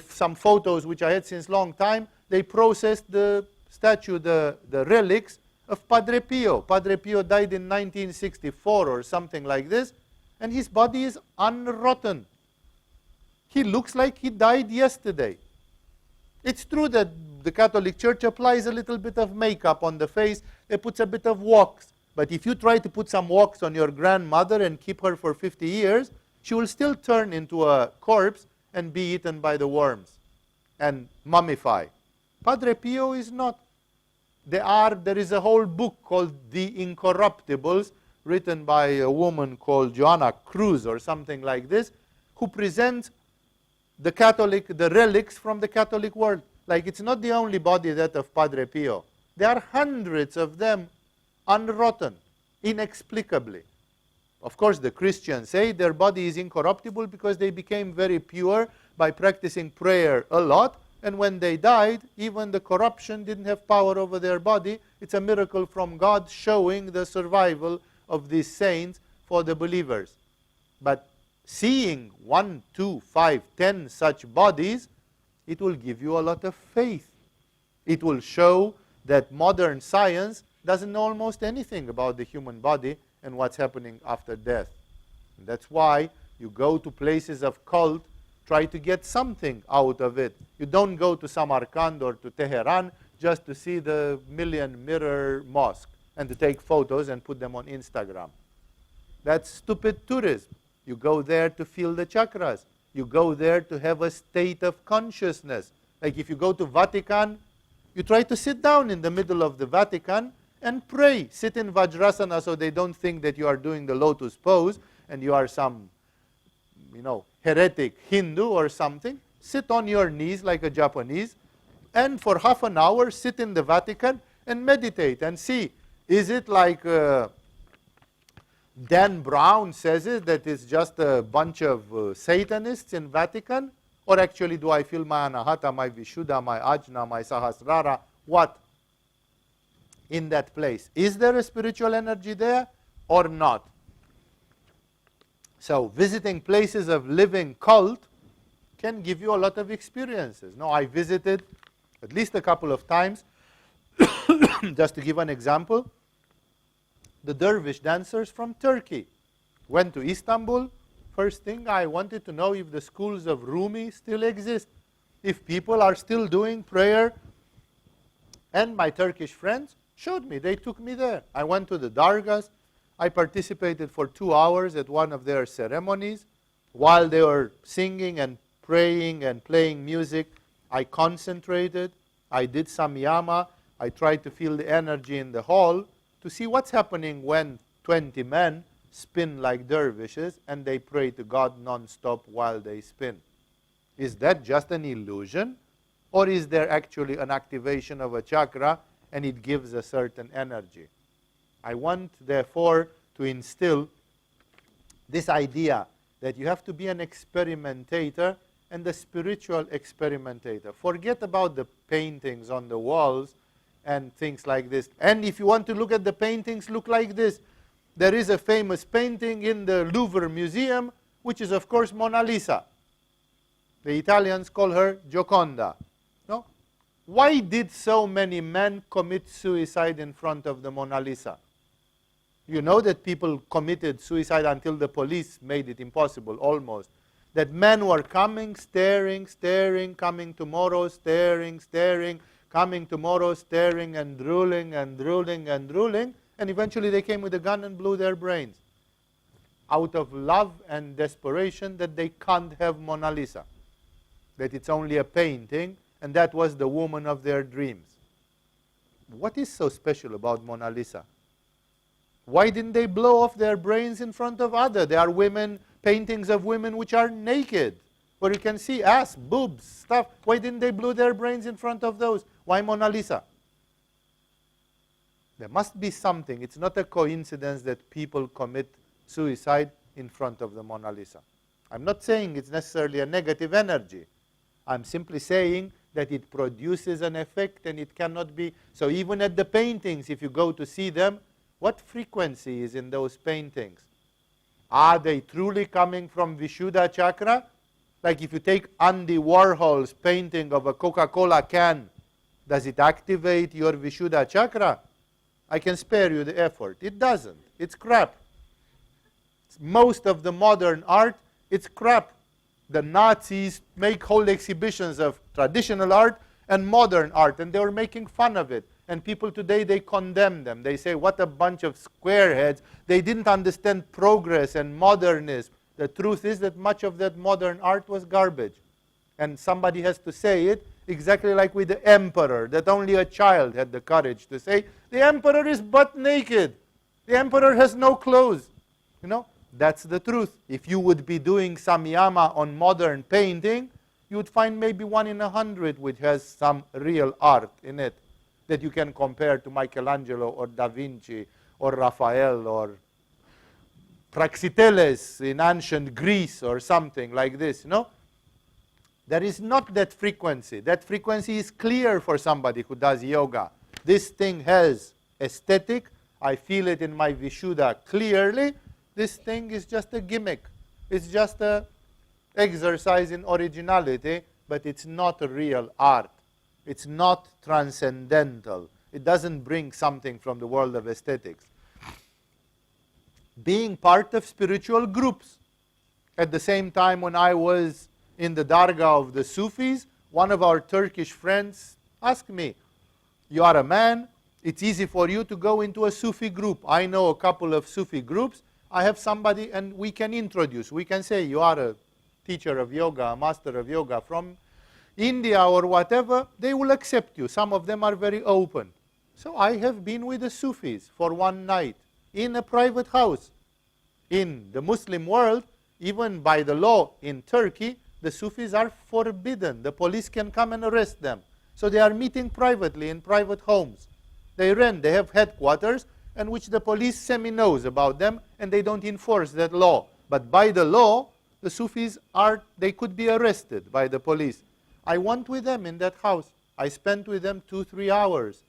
some photos which I had since long time. They processed the statue, the relics of Padre Pio. Padre Pio died in 1964 or something like this, and his body is unrotten. He looks like he died yesterday. It's true that the Catholic Church applies a little bit of makeup on the face. They put a bit of wax. But if you try to put some wax on your grandmother and keep her for 50 years, she will still turn into a corpse and be eaten by the worms and mummify. Padre Pio is not. There is a whole book called The Incorruptibles, written by a woman called Joanna Cruz or something like this, who presents the relics from the Catholic world. Like, it's not the only body, that of Padre Pio. There are hundreds of them unrotten, inexplicably. Of course, the Christians say their body is incorruptible because they became very pure by practicing prayer a lot, and when they died, even the corruption didn't have power over their body. It's a miracle from God showing the survival of these saints for the believers. But seeing 1, 2, 5, 10 such bodies, it will give you a lot of faith. It will show that modern science doesn't know almost anything about the human body and what's happening after death. And that's why you go to places of cult, try to get something out of it. You don't go to Samarkand or to Tehran just to see the million mirror mosque and to take photos and put them on Instagram. That's stupid tourism. You go there to feel the chakras. You go there to have a state of consciousness. Like if you go to Vatican, you try to sit down in the middle of the Vatican and pray. Sit in Vajrasana so they don't think that you are doing the lotus pose and you are some, heretic Hindu or something. Sit on your knees like a Japanese and for half an hour sit in the Vatican and meditate and see, is it like Dan Brown says it, that it's just a bunch of Satanists in Vatican? Or actually do I feel my Anahata, my Vishuddha, my Ajna, my Sahasrara? What? In that place. Is there a spiritual energy there or not? So visiting places of living cult can give you a lot of experiences. No, I visited at least a couple of times, just to give an example, the dervish dancers from Turkey. Went to Istanbul. First thing, I wanted to know if the schools of Rumi still exist, if people are still doing prayer. And my Turkish friends showed me. They took me there. I went to the dargahs. I participated for 2 hours at one of their ceremonies. While they were singing and praying and playing music, I concentrated. I did some yama. I tried to feel the energy in the hall to see what's happening when 20 men spin like dervishes and they pray to God non-stop while they spin. Is that just an illusion? Or is there actually an activation of a chakra and it gives a certain energy? I want, therefore, to instill this idea that you have to be an experimentator and a spiritual experimentator. Forget about the paintings on the walls and things like this. And if you want to look at the paintings, look like this. There is a famous painting in the Louvre Museum, which is, of course, Mona Lisa. The Italians call her Gioconda. No? Why did so many men commit suicide in front of the Mona Lisa? You know that people committed suicide until the police made it impossible, almost. That men were coming, staring, staring, coming tomorrow, staring, staring, coming tomorrow, staring and drooling and drooling and drooling, and eventually they came with a gun and blew their brains out of love and desperation that they can't have Mona Lisa, that it's only a painting, and that was the woman of their dreams. What is so special about Mona Lisa? Why didn't they blow off their brains in front of others? There are women, paintings of women which are naked, where you can see ass, boobs, stuff. Why didn't they blow their brains in front of those? Why Mona Lisa? There must be something. It's not a coincidence that people commit suicide in front of the Mona Lisa. I'm not saying it's necessarily a negative energy. I'm simply saying that it produces an effect and it cannot be. So even at the paintings, if you go to see them, what frequency is in those paintings? Are they truly coming from Vishuddha chakra? Like if you take Andy Warhol's painting of a Coca-Cola can, does it activate your Vishuddha chakra? I can spare you the effort. It doesn't. It's crap. Most of the modern art, it's crap. The Nazis make whole exhibitions of traditional art and modern art, and they were making fun of it. And people today, they condemn them. They say, what a bunch of squareheads. They didn't understand progress and modernism. The truth is that much of that modern art was garbage. And somebody has to say it, exactly like with the emperor, that only a child had the courage to say, the emperor is butt naked. The emperor has no clothes. You know, that's the truth. If you would be doing samyama on modern painting, you would find maybe 1 in 100 which has some real art in it that you can compare to Michelangelo or Da Vinci or Raphael or Praxiteles in ancient Greece or something like this, you know. There is not that frequency. That frequency is clear for somebody who does yoga. This thing has aesthetic. I feel it in my Vishuddha clearly. This thing is just a gimmick. It's just an exercise in originality, but it's not a real art. It's not transcendental. It doesn't bring something from the world of aesthetics. Being part of spiritual groups. At the same time, when I was in the Dargah of the Sufis, one of our Turkish friends asked me, you are a man, it's easy for you to go into a Sufi group. I know a couple of Sufi groups. I have somebody and we can introduce. We can say you are a teacher of yoga, a master of yoga from India or whatever. They will accept you. Some of them are very open. So I have been with the Sufis for one night in a private house. In the Muslim world, even by the law in Turkey, the Sufis are forbidden. The police can come and arrest them. So they are meeting privately in private homes. They have headquarters, and which the police semi-knows about them, and they don't enforce that law. But by the law, the Sufis they could be arrested by the police. I went with them in that house. I spent with them 2-3 hours.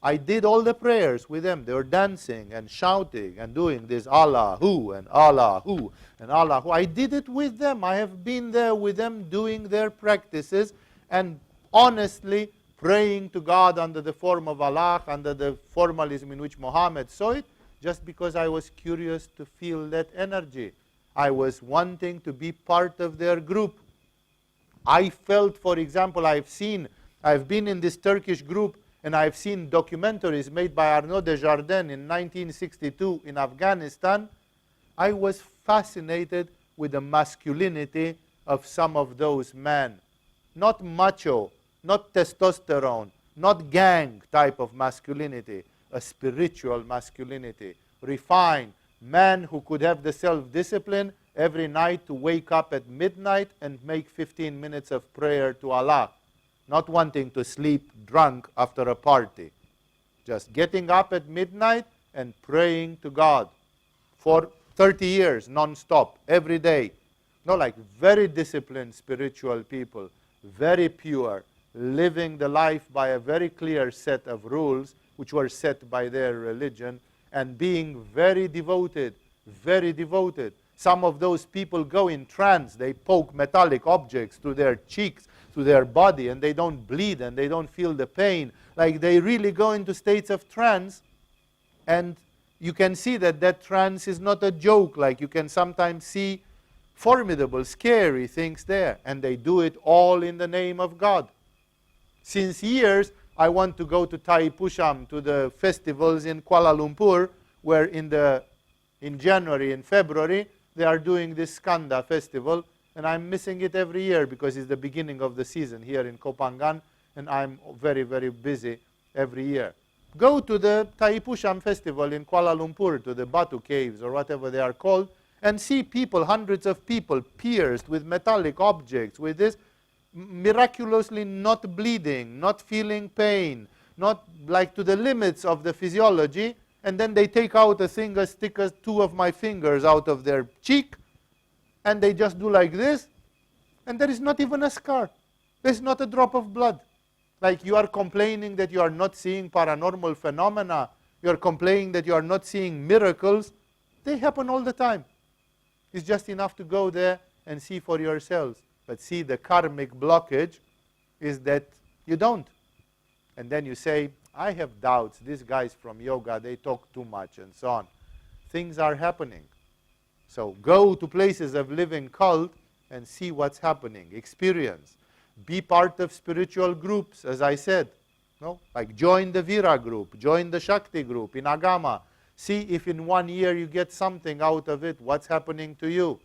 I did all the prayers with them. They were dancing and shouting and doing this Allahu and Allahu and Allahu. I did it with them. I have been there with them doing their practices and honestly praying to God under the form of Allah, under the formalism in which Muhammad saw it, just because I was curious to feel that energy. I was wanting to be part of their group. I felt, for example, I've been in this Turkish group, and I've seen documentaries made by Arnaud Desjardins in 1962 in Afghanistan. I was fascinated with the masculinity of some of those men. Not macho, not testosterone, not gang type of masculinity, a spiritual masculinity, refined, men who could have the self-discipline every night to wake up at midnight and make 15 minutes of prayer to Allah. Not wanting to sleep drunk after a party. Just getting up at midnight and praying to God for 30 years non-stop, every day. No, like very disciplined spiritual people, very pure, living the life by a very clear set of rules which were set by their religion, and being very devoted, very devoted. Some of those people go in trance. They poke metallic objects to their cheeks, to their body, and they don't bleed and they don't feel the pain. Like they really go into states of trance, and you can see that that trance is not a joke. Like you can sometimes see formidable, scary things there, and they do it all in the name of God. Since years, I want to go to Thaipusam, to the festivals in Kuala Lumpur, where in January and February, they are doing this Skanda festival, and I'm missing it every year because it's the beginning of the season here in Kopangan, and I'm very, very busy every year. Go to the Thaipusam festival in Kuala Lumpur, to the Batu caves or whatever they are called, and see people, hundreds of people, pierced with metallic objects, with this, miraculously not bleeding, not feeling pain, not like to the limits of the physiology, and then they take out a thing, stick 2 of my fingers out of their cheek, and they just do like this, and there is not even a scar. There's not a drop of blood. Like you are complaining that you are not seeing paranormal phenomena, you are complaining that you are not seeing miracles. They happen all the time. It's just enough to go there and see for yourselves. But see, the karmic blockage is that you don't. And then you say, I have doubts. These guys from yoga, they talk too much and so on. Things are happening. So go to places of living cult and see what's happening. Experience. Be part of spiritual groups, as I said. No? Like join the Vira group, join the Shakti group in Agama. See if in 1 year you get something out of it, what's happening to you.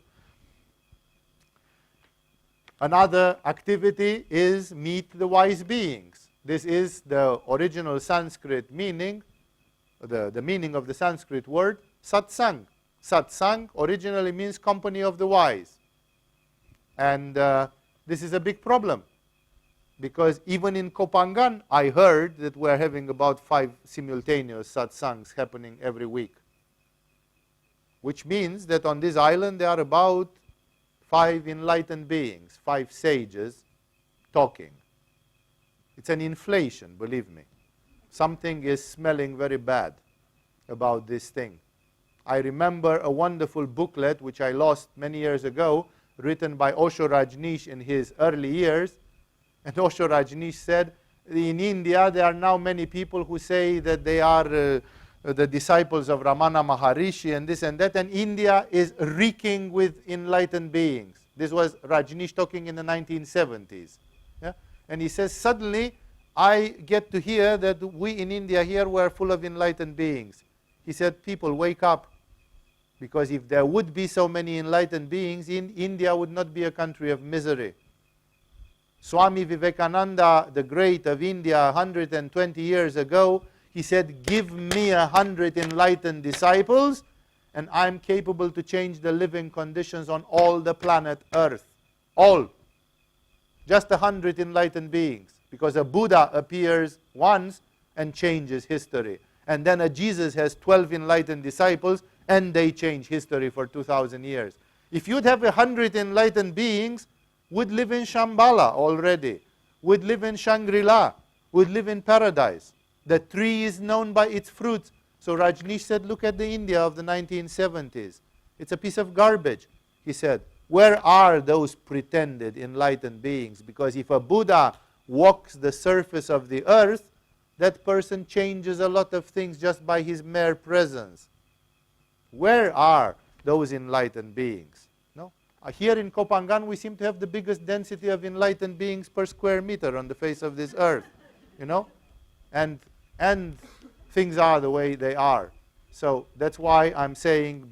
Another activity is meet the wise beings. This is the original Sanskrit meaning, the meaning of the Sanskrit word, satsang. Satsang originally means company of the wise. And this is a big problem. Because even in Kopangan, I heard that we're having about 5 simultaneous satsangs happening every week. Which means that on this island there are about 5 enlightened beings, 5 sages talking. It's an inflation, believe me. Something is smelling very bad about this thing. I remember a wonderful booklet which I lost many years ago, written by Osho Rajneesh in his early years. And Osho Rajneesh said, in India there are now many people who say that they are the disciples of Ramana Maharishi and this and that, and India is reeking with enlightened beings. This was Rajneesh talking in the 1970s. Yeah? And he says, suddenly I get to hear that we in India here were full of enlightened beings. He said, people, wake up. Because if there would be so many enlightened beings, India would not be a country of misery. Swami Vivekananda, the great of India, 120 years ago, he said, give me 100 enlightened disciples, and I'm capable to change the living conditions on all the planet Earth. All. Just 100 enlightened beings. Because a Buddha appears once and changes history. And then a Jesus has 12 enlightened disciples, and they change history for 2,000 years. If you'd have 100 enlightened beings, would live in Shambhala already, would live in Shangri-La, would live in paradise. The tree is known by its fruits. So Rajneesh said, look at the India of the 1970s. It's a piece of garbage. He said, where are those pretended enlightened beings? Because if a Buddha walks the surface of the earth, that person changes a lot of things just by his mere presence. Where are those enlightened beings? No? Here in Kopangan, we seem to have the biggest density of enlightened beings per square meter on the face of this earth. You know? And things are the way they are. So that's why I'm saying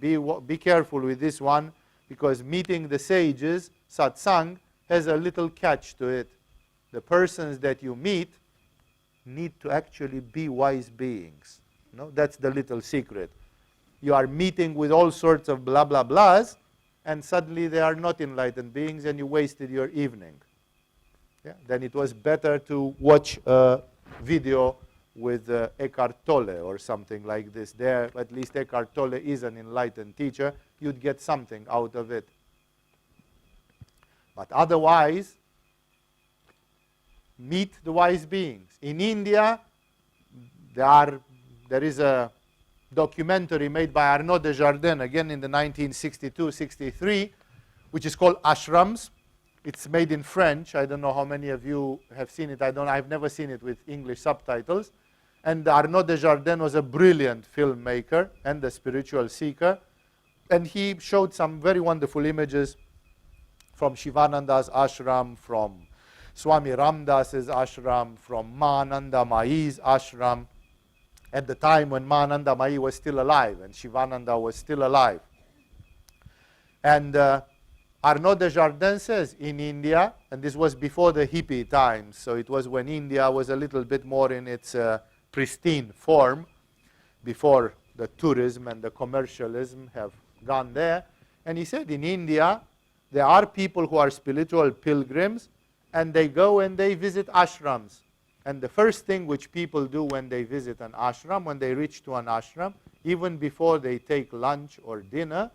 be careful with this one, because meeting the sages, satsang, has a little catch to it. The persons that you meet need to actually be wise beings. No? That's the little secret. You are meeting with all sorts of blah, blah, blahs, and suddenly they are not enlightened beings, and you wasted your evening. Yeah? Then it was better to watch a video with Eckhart Tolle or something like this. There, at least Eckhart Tolle is an enlightened teacher. You'd get something out of it. But otherwise, meet the wise beings. In India, there is a documentary made by Arnaud Desjardins, again in the 1962-63, which is called Ashrams. It's made in French. I don't know how many of you have seen it. I've never seen it with English subtitles. And Arnaud Desjardins was a brilliant filmmaker and a spiritual seeker. And he showed some very wonderful images from Shivananda's ashram, from Swami Ramdas's ashram, from Mahananda Mai's ashram, at the time when Mahananda Mai was still alive and Shivananda was still alive. And Arnaud Desjardins says in India, and this was before the hippie times, so it was when India was a little bit more in its pristine form, before the tourism and the commercialism have gone there. And he said in India, there are people who are spiritual pilgrims, and they go and they visit ashrams. And the first thing which people do when they visit an ashram, when they reach to an ashram, even before they take lunch or dinner,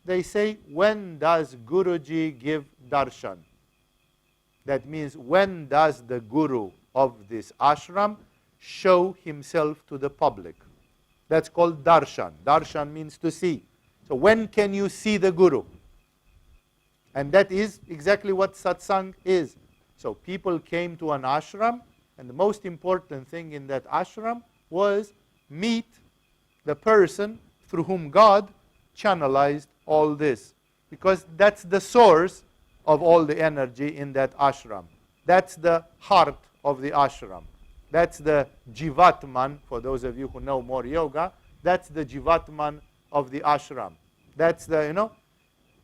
they say, when does Guruji give darshan? That means, when does the Guru of this ashram show himself to the public? That's called darshan. Darshan means to see. So when can you see the Guru? And that is exactly what satsang is. So people came to an ashram, and the most important thing in that ashram was meet the person through whom God channelized all this. Because that's the source of all the energy in that ashram. That's the heart of the ashram. That's the jivatman, for those of you who know more yoga, that's the jivatman of the ashram. That's the,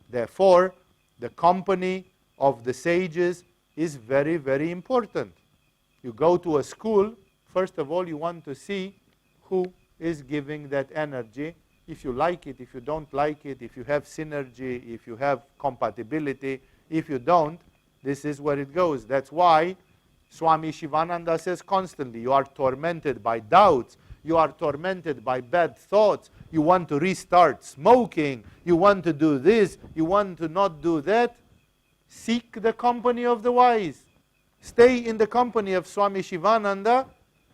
therefore, the company of the sages is very, very important. You go to a school, first of all, you want to see who is giving that energy. If you like it, if you don't like it, if you have synergy, if you have compatibility. If you don't, This is where it goes. That's why Swami Shivananda says constantly, you are tormented by doubts, you are tormented by bad thoughts, you want to restart smoking, you want to do this, you want to not do that. Seek the company of the wise. Stay in the company of Swami Shivananda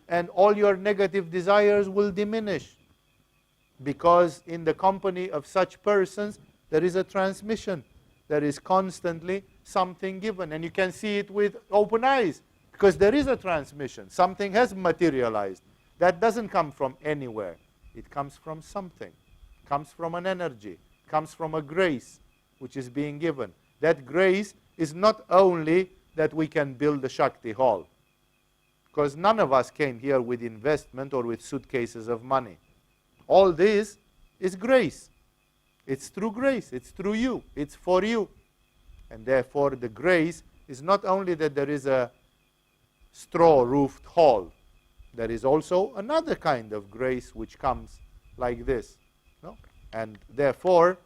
and all your negative desires will diminish. Because in the company of such persons, there is a transmission. There is constantly something given. And you can see it with open eyes. Because there is a transmission. Something has materialized. That doesn't come from anywhere. It comes from something. It comes from an energy. It comes from a grace which is being given. That grace is not only that we can build a Shakti hall. Because none of us came here with investment or with suitcases of money. All this is grace. It's through grace. It's through you. It's for you. And therefore the grace is not only that there is a straw-roofed hall. There is also another kind of grace which comes like this. No? And therefore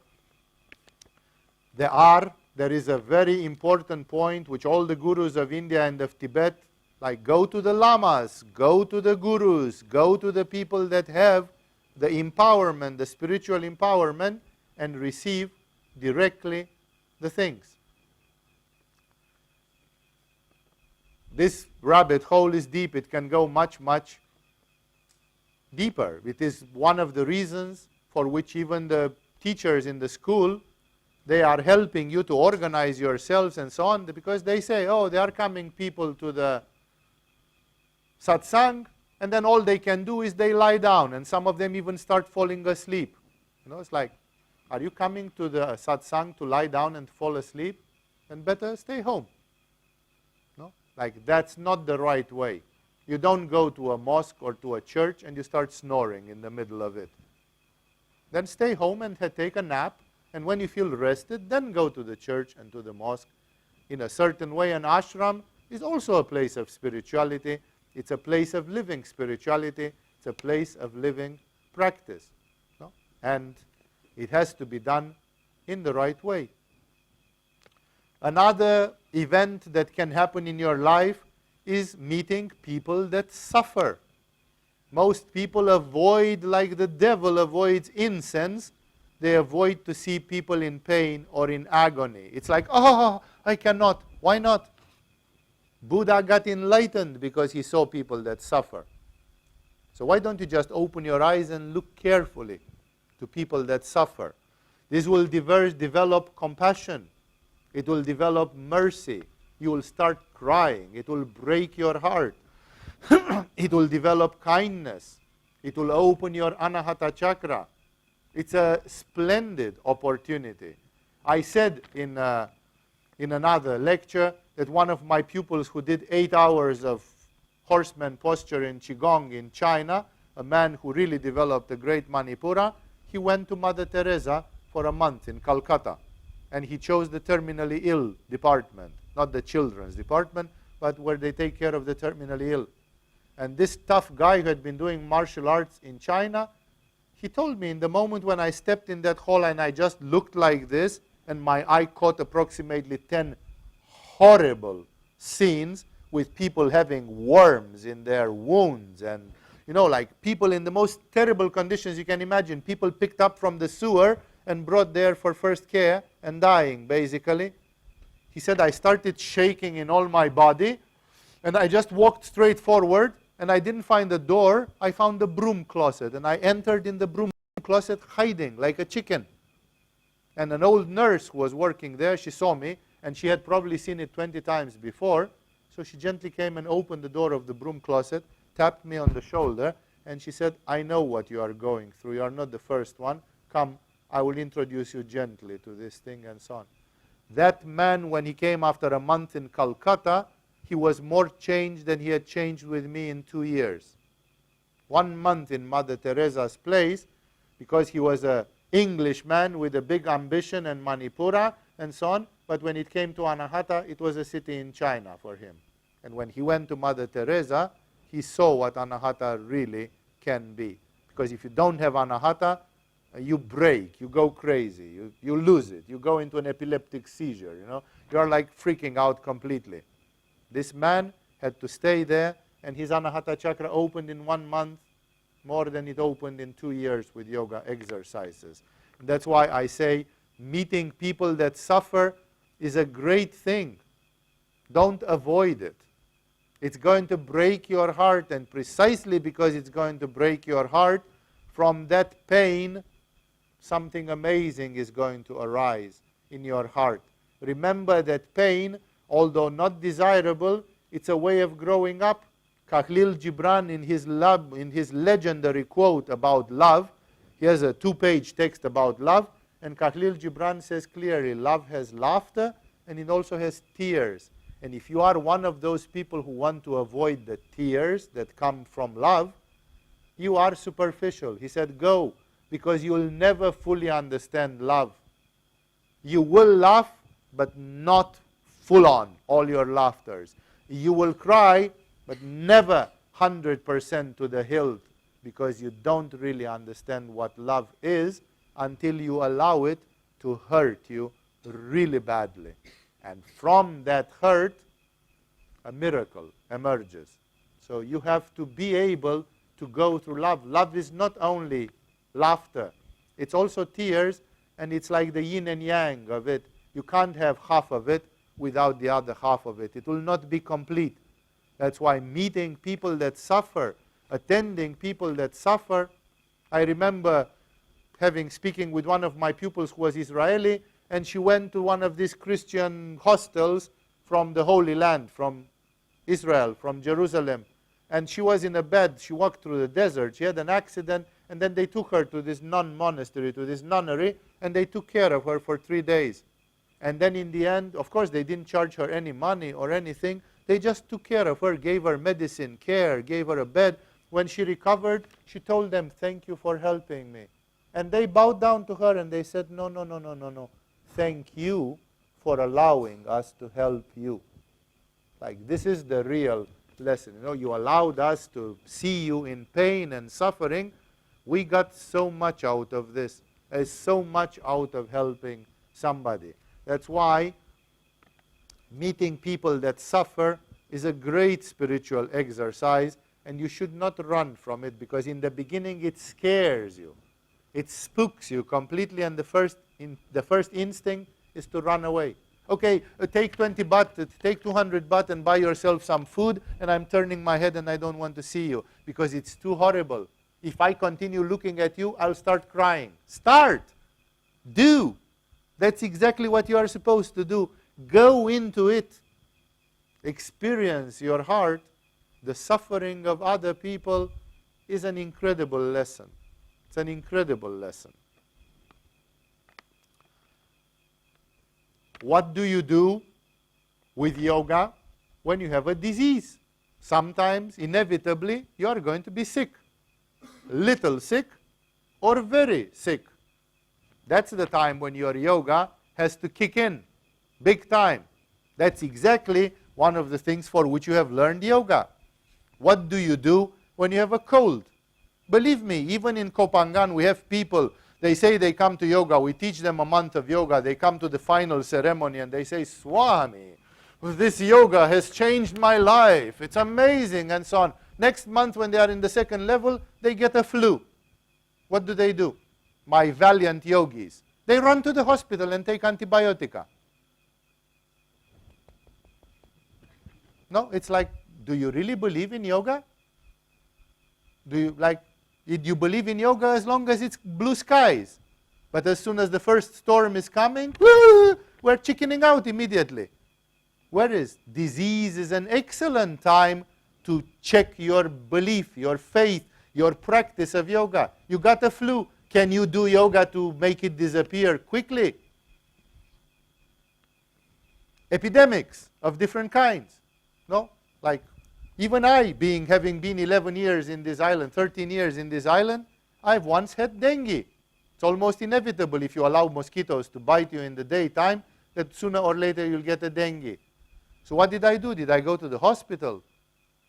there is a very important point which all the gurus of India and of Tibet, like go to the lamas, go to the gurus, go to the people that have the empowerment, the spiritual empowerment, and receive directly the things. This rabbit hole is deep. It can go much, much deeper. It is one of the reasons for which even the teachers in the school, they are helping you to organize yourselves and so on, because they say, oh, there are coming people to the satsang, and then all they can do is they lie down, and some of them even start falling asleep. You know, it's like, are you coming to the satsang to lie down and fall asleep? Then better stay home. No? Like, that's not the right way. You don't go to a mosque or to a church and you start snoring in the middle of it. Then stay home and take a nap, and when you feel rested, then go to the church and to the mosque. In a certain way, an ashram is also a place of spirituality. It's a place of living spirituality. It's a place of living practice. No? And it has to be done in the right way. Another event that can happen in your life is meeting people that suffer. Most people avoid, like the devil avoids incense, they avoid to see people in pain or in agony. It's like, oh, I cannot. Why not? Buddha got enlightened because he saw people that suffer. So why don't you just open your eyes and look carefully to people that suffer? This will develop compassion. It will develop mercy. You will start crying. It will break your heart. It will develop kindness. It will open your anahata chakra. It's a splendid opportunity. I said in another lecture that one of my pupils who did 8 hours of horseman posture in Qigong in China, a man who really developed a great Manipura, he went to Mother Teresa for a month in Calcutta. And he chose the terminally ill department, not the children's department, but where they take care of the terminally ill. And this tough guy who had been doing martial arts in China, he told me in the moment when I stepped in that hall and I just looked like this, and my eye caught approximately 10 horrible scenes with people having worms in their wounds, and like people in the most terrible conditions you can imagine, people picked up from the sewer and brought there for first care and dying, basically. He said, I started shaking in all my body, and I just walked straight forward, and I didn't find the door. I found the broom closet, and I entered in the broom closet hiding like a chicken. And an old nurse who was working there, she saw me, and she had probably seen it 20 times before, so she gently came and opened the door of the broom closet, tapped me on the shoulder, and she said, I know what you are going through. You are not the first one. Come, I will introduce you gently to this thing, and so on. That man, when he came after a month in Calcutta, he was more changed than he had changed with me in 2 years. 1 month in Mother Teresa's place, because he was an Englishman with a big ambition and Manipura and so on, but when it came to Anahata, it was a city in China for him. And when he went to Mother Teresa, he saw what Anahata really can be. Because if you don't have Anahata, you break, you go crazy, you lose it, you go into an epileptic seizure, you are like freaking out completely. This man had to stay there, and his Anahata chakra opened in 1 month more than it opened in 2 years with yoga exercises. And that's why I say meeting people that suffer is a great thing. Don't avoid it. It's going to break your heart, and precisely because it's going to break your heart, from that pain, something amazing is going to arise in your heart. Remember that pain, although not desirable, it's a way of growing up. Khalil Gibran, in his legendary quote about love, he has a 2-page text about love, and Khalil Gibran says clearly, love has laughter and it also has tears. And if you are one of those people who want to avoid the tears that come from love, you are superficial. He said, go, because you will never fully understand love. You will laugh, but not full on, all your laughters. You will cry, but never 100% to the hilt, because you don't really understand what love is until you allow it to hurt you really badly. And from that hurt, a miracle emerges. So you have to be able to go through love. Love is not only laughter, it's also tears, and it's like the yin and yang of it. You can't have half of it without the other half of it. It will not be complete. That's why meeting people that suffer, attending people that suffer. I remember speaking with one of my pupils who was Israeli, and she went to one of these Christian hostels from the Holy Land, from Israel, from Jerusalem. And she was in a bed. She walked through the desert. She had an accident, and then they took her to this nun monastery, to this nunnery, and they took care of her for 3 days. And then in the end, of course, they didn't charge her any money or anything. They just took care of her, gave her medicine, care, gave her a bed. When she recovered, she told them, thank you for helping me. And they bowed down to her and they said, no, no, no, no, no, no. Thank you for allowing us to help you. Like, this is the real lesson. You know, you allowed us to see you in pain and suffering. We got so much out of this. There's so much out of helping somebody. That's why meeting people that suffer is a great spiritual exercise, and you should not run from it, because in the beginning it scares you. It spooks you completely, and the first instinct is to run away. Okay, take 20 baht, take 200 baht and buy yourself some food, and I'm turning my head and I don't want to see you because it's too horrible. If I continue looking at you, I'll start crying. Start! Do! That's exactly what you are supposed to do. Go into it. Experience your heart. The suffering of other people is an incredible lesson. It's an incredible lesson. What do you do with yoga when you have a disease? Sometimes, inevitably, you are going to be sick. Little sick or very sick. That's the time when your yoga has to kick in, big time. That's exactly one of the things for which you have learned yoga. What do you do when you have a cold? Believe me, even in Kopangan, we have people, they say they come to yoga, we teach them a month of yoga, they come to the final ceremony and they say, Swami, this yoga has changed my life, it's amazing, and so on. Next month when they are in the second level, they get a flu. What do? My valiant yogis. They run to the hospital and take antibiotica. No, it's like, do you really believe in yoga? Did you believe in yoga as long as it's blue skies? But as soon as the first storm is coming, we're chickening out immediately. Whereas disease is an excellent time to check your belief, your faith, your practice of yoga. You got a flu. Can you do yoga to make it disappear quickly? Epidemics of different kinds. No? Like, even I, having been 11 years in this island, 13 years in this island, I've once had dengue. It's almost inevitable if you allow mosquitoes to bite you in the daytime, that sooner or later you'll get a dengue. So what did I do? Did I go to the hospital?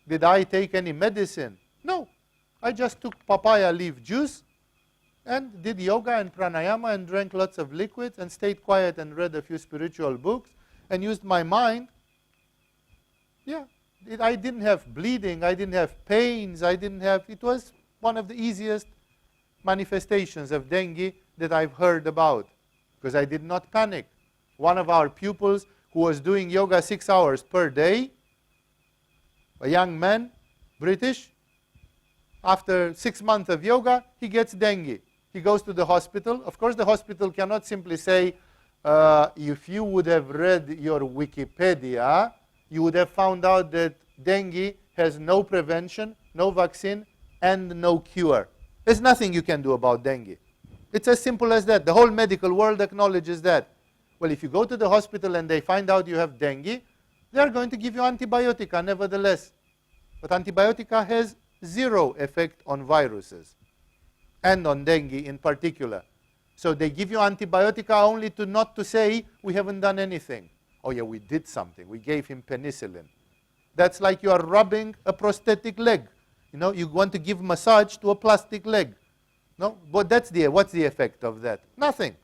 Did I take any medicine? No. I just took papaya leaf juice and did yoga and pranayama and drank lots of liquids and stayed quiet and read a few spiritual books and used my mind, yeah, I didn't have bleeding, I didn't have pains, it was one of the easiest manifestations of dengue that I've heard about, because I did not panic. One of our pupils who was doing yoga 6 hours per day, a young man, British, after 6 months of yoga, he gets dengue. He goes to the hospital. Of course, the hospital cannot simply say, if you would have read your Wikipedia, you would have found out that dengue has no prevention, no vaccine, and no cure. There's nothing you can do about dengue. It's as simple as that. The whole medical world acknowledges that. Well, if you go to the hospital and they find out you have dengue, they are going to give you antibiotica nevertheless. But antibiotica has zero effect on viruses, and on dengue in particular. So they give you antibiotica only not to say, we haven't done anything. Oh yeah, we did something. We gave him penicillin. That's like you are rubbing a prosthetic leg. You know, you want to give massage to a plastic leg. No, but what's the effect of that? Nothing.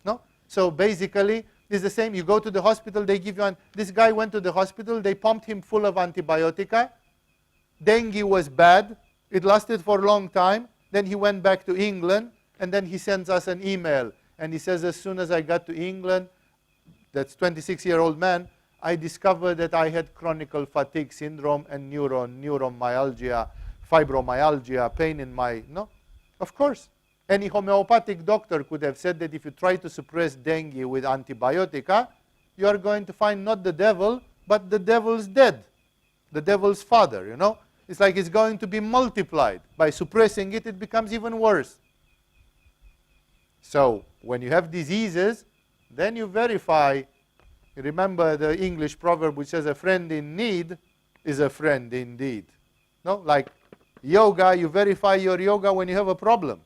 No. So basically, it's the same. You go to the hospital, they give you this guy went to the hospital, they pumped him full of antibiotica. Dengue was bad. It lasted for a long time. Then he went back to England, and then he sends us an email. And he says, as soon as I got to England, that's 26-year-old man, I discovered that I had chronic fatigue syndrome and neuromyalgia, fibromyalgia, pain in my... No, of course. Any homeopathic doctor could have said that if you try to suppress dengue with antibiotica, you are going to find not the devil, but the devil's dead, the devil's father, you know. It's like it's going to be multiplied. By suppressing it, it becomes even worse. So when you have diseases, then you verify. You remember the English proverb which says, a friend in need is a friend indeed. No, like yoga, you verify your yoga when you have a problem.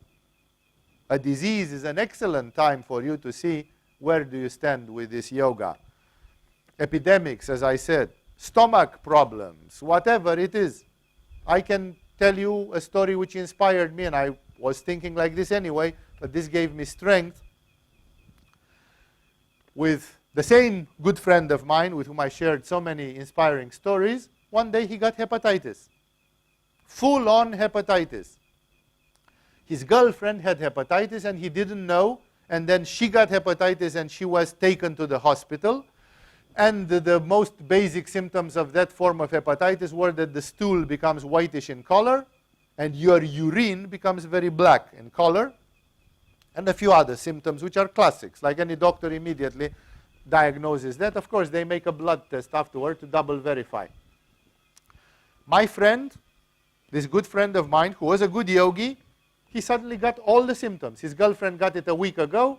A disease is an excellent time for you to see where do you stand with this yoga. Epidemics, as I said, stomach problems, whatever it is. I can tell you a story which inspired me, and I was thinking like this anyway, but this gave me strength. With the same good friend of mine with whom I shared so many inspiring stories, one day he got hepatitis. Full-on hepatitis. His girlfriend had hepatitis and he didn't know, and then she got hepatitis and she was taken to the hospital. And the most basic symptoms of that form of hepatitis were that the stool becomes whitish in color and your urine becomes very black in color, and a few other symptoms which are classics, like any doctor immediately diagnoses that. Of course, they make a blood test afterward to double verify. My friend, this good friend of mine who was a good yogi, he suddenly got all the symptoms. His girlfriend got it a week ago.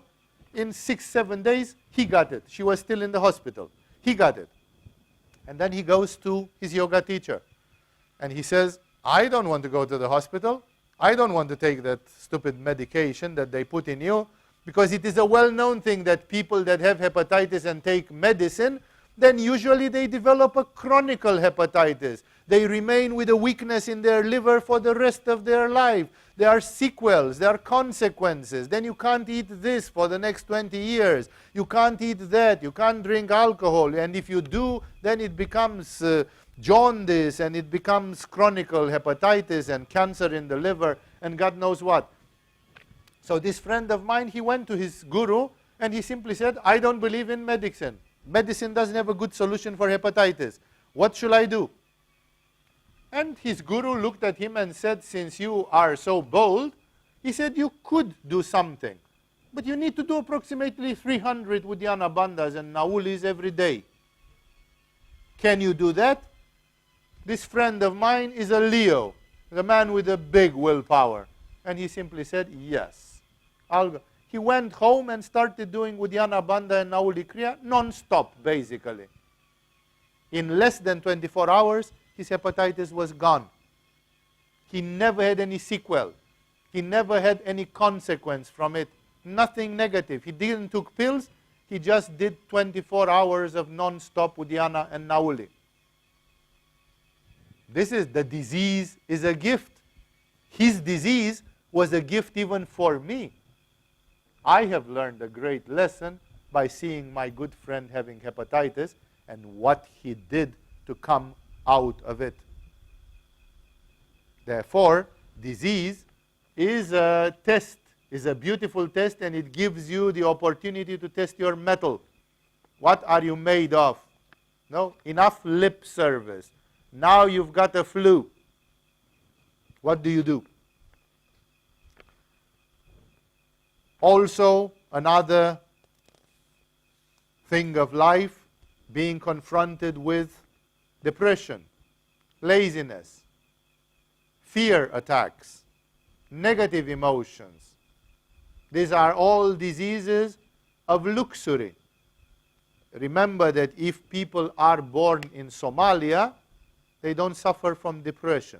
In 6-7 days, he got it. She was still in the hospital. He got it. And then he goes to his yoga teacher. And he says, I don't want to go to the hospital. I don't want to take that stupid medication that they put in you, because it is a well-known thing that people that have hepatitis and take medicine, then usually they develop a chronic hepatitis. They remain with a weakness in their liver for the rest of their life. There are sequels, there are consequences. Then you can't eat this for the next 20 years. You can't eat that. You can't drink alcohol. And if you do, then it becomes jaundice, and it becomes chronic hepatitis and cancer in the liver and God knows what. So this friend of mine, he went to his guru and he simply said, I don't believe in medicine. Medicine doesn't have a good solution for hepatitis. What should I do? And his guru looked at him and said, since you are so bold, he said, you could do something. But you need to do approximately 300 Uddiyana Bandhas and Naulis every day. Can you do that? This friend of mine is a Leo, the man with a big willpower. And he simply said, yes, I'll go. He went home and started doing Uddiyana Bandha and Nauli Kriya non-stop, basically. In less than 24 hours, his hepatitis was gone. He never had any sequel. He never had any consequence from it. Nothing negative. He didn't took pills. He just did 24 hours of non-stop Uddiyana and Nauli. This is, the disease is a gift. His disease was a gift even for me. I have learned a great lesson by seeing my good friend having hepatitis and what he did to come out of it. Therefore, disease is a test, is a beautiful test, and it gives you the opportunity to test your mettle. What are you made of? No? Enough lip service. Now you've got a flu. What do you do? Also, another thing of life, being confronted with depression, laziness, fear attacks, negative emotions. These are all diseases of luxury. Remember that if people are born in Somalia, they don't suffer from depression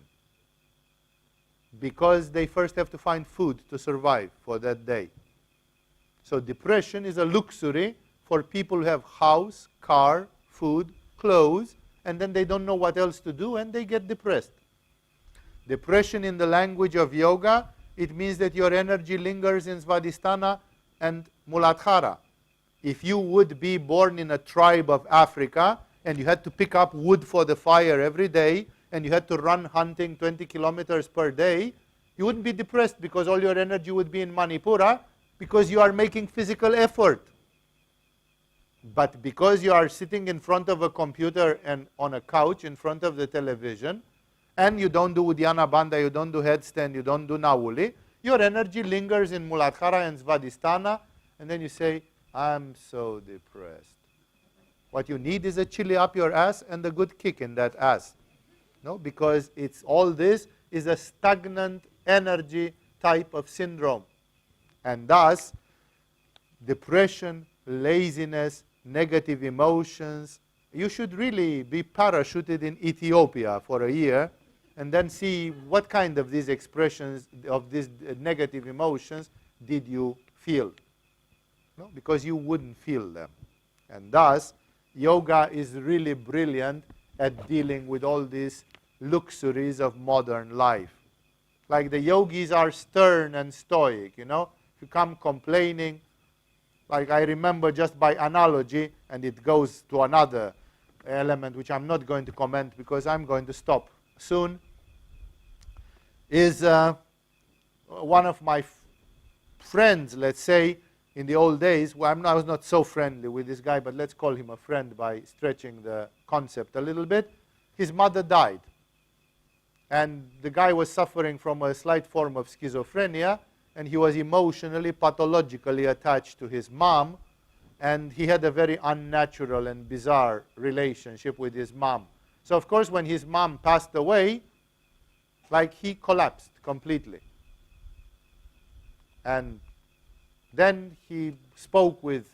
because they first have to find food to survive for that day. So depression is a luxury for people who have house, car, food, clothes, and then they don't know what else to do and they get depressed. Depression in the language of yoga, it means that your energy lingers in Svadhisthana and Muladhara. If you would be born in a tribe of Africa and you had to pick up wood for the fire every day and you had to run hunting 20 kilometers per day, you wouldn't be depressed because all your energy would be in Manipura because you are making physical effort. But because you are sitting in front of a computer and on a couch in front of the television, and you don't do Uddiyana Bandha, you don't do headstand, you don't do Nauli, your energy lingers in Muladhara and Svadhisthana, and then you say, I'm so depressed. What you need is a chili up your ass and a good kick in that ass. No, because it's all this is a stagnant energy type of syndrome. And thus, depression, laziness, negative emotions, you should really be parachuted in Ethiopia for a year and then see what kind of these expressions of these negative emotions did you feel. No? Because you wouldn't feel them. And thus, yoga is really brilliant at dealing with all these luxuries of modern life. Like the yogis are stern and stoic, you know. If you come complaining, like I remember just by analogy, and it goes to another element which I'm not going to comment because I'm going to stop soon, is one of my friends, let's say, in the old days, well, I was not so friendly with this guy, but let's call him a friend by stretching the concept a little bit. His mother died. And the guy was suffering from a slight form of schizophrenia, and he was emotionally, pathologically attached to his mom, and he had a very unnatural and bizarre relationship with his mom. So, of course, when his mom passed away, like he collapsed completely. And then he spoke with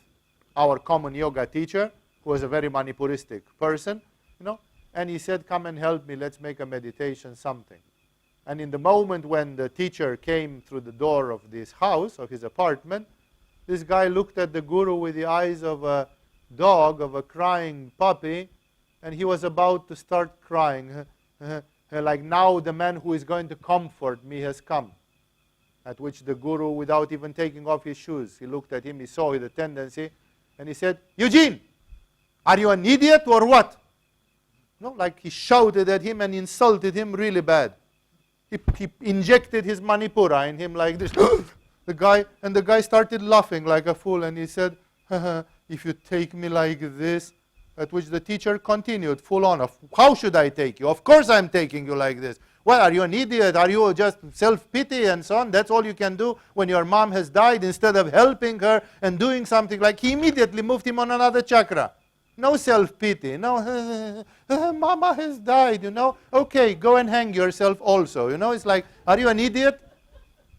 our common yoga teacher, who was a very Manipuristic person, you know, and he said, come and help me, let's make a meditation, something. And in the moment when the teacher came through the door of this house, of his apartment, this guy looked at the guru with the eyes of a dog, of a crying puppy, and he was about to start crying. Like, now the man who is going to comfort me has come. At which the guru, without even taking off his shoes, he looked at him, he saw the tendency, and he said, Eugene, are you an idiot or what? No, like he shouted at him and insulted him really bad. He injected his Manipura in him like this. The guy started laughing like a fool, and he said, if you take me like this, at which the teacher continued full on. How should I take you? Of course I'm taking you like this. Well, are you an idiot? Are you just self-pity and so on? That's all you can do when your mom has died, instead of helping her and doing something. Like, he immediately moved him on another chakra. No self-pity. No, mama has died, you know. Okay, go and hang yourself also. You know, it's like, are you an idiot?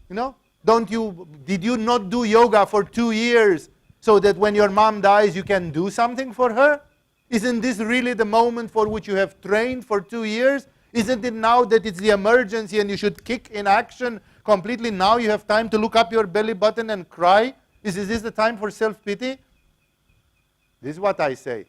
You know, did you not do yoga for 2 years so that when your mom dies you can do something for her? Isn't this really the moment for which you have trained for 2 years? Isn't it now that it's the emergency and you should kick in action completely? Now you have time to look up your belly button and cry? Is this the time for self-pity? This is what I say.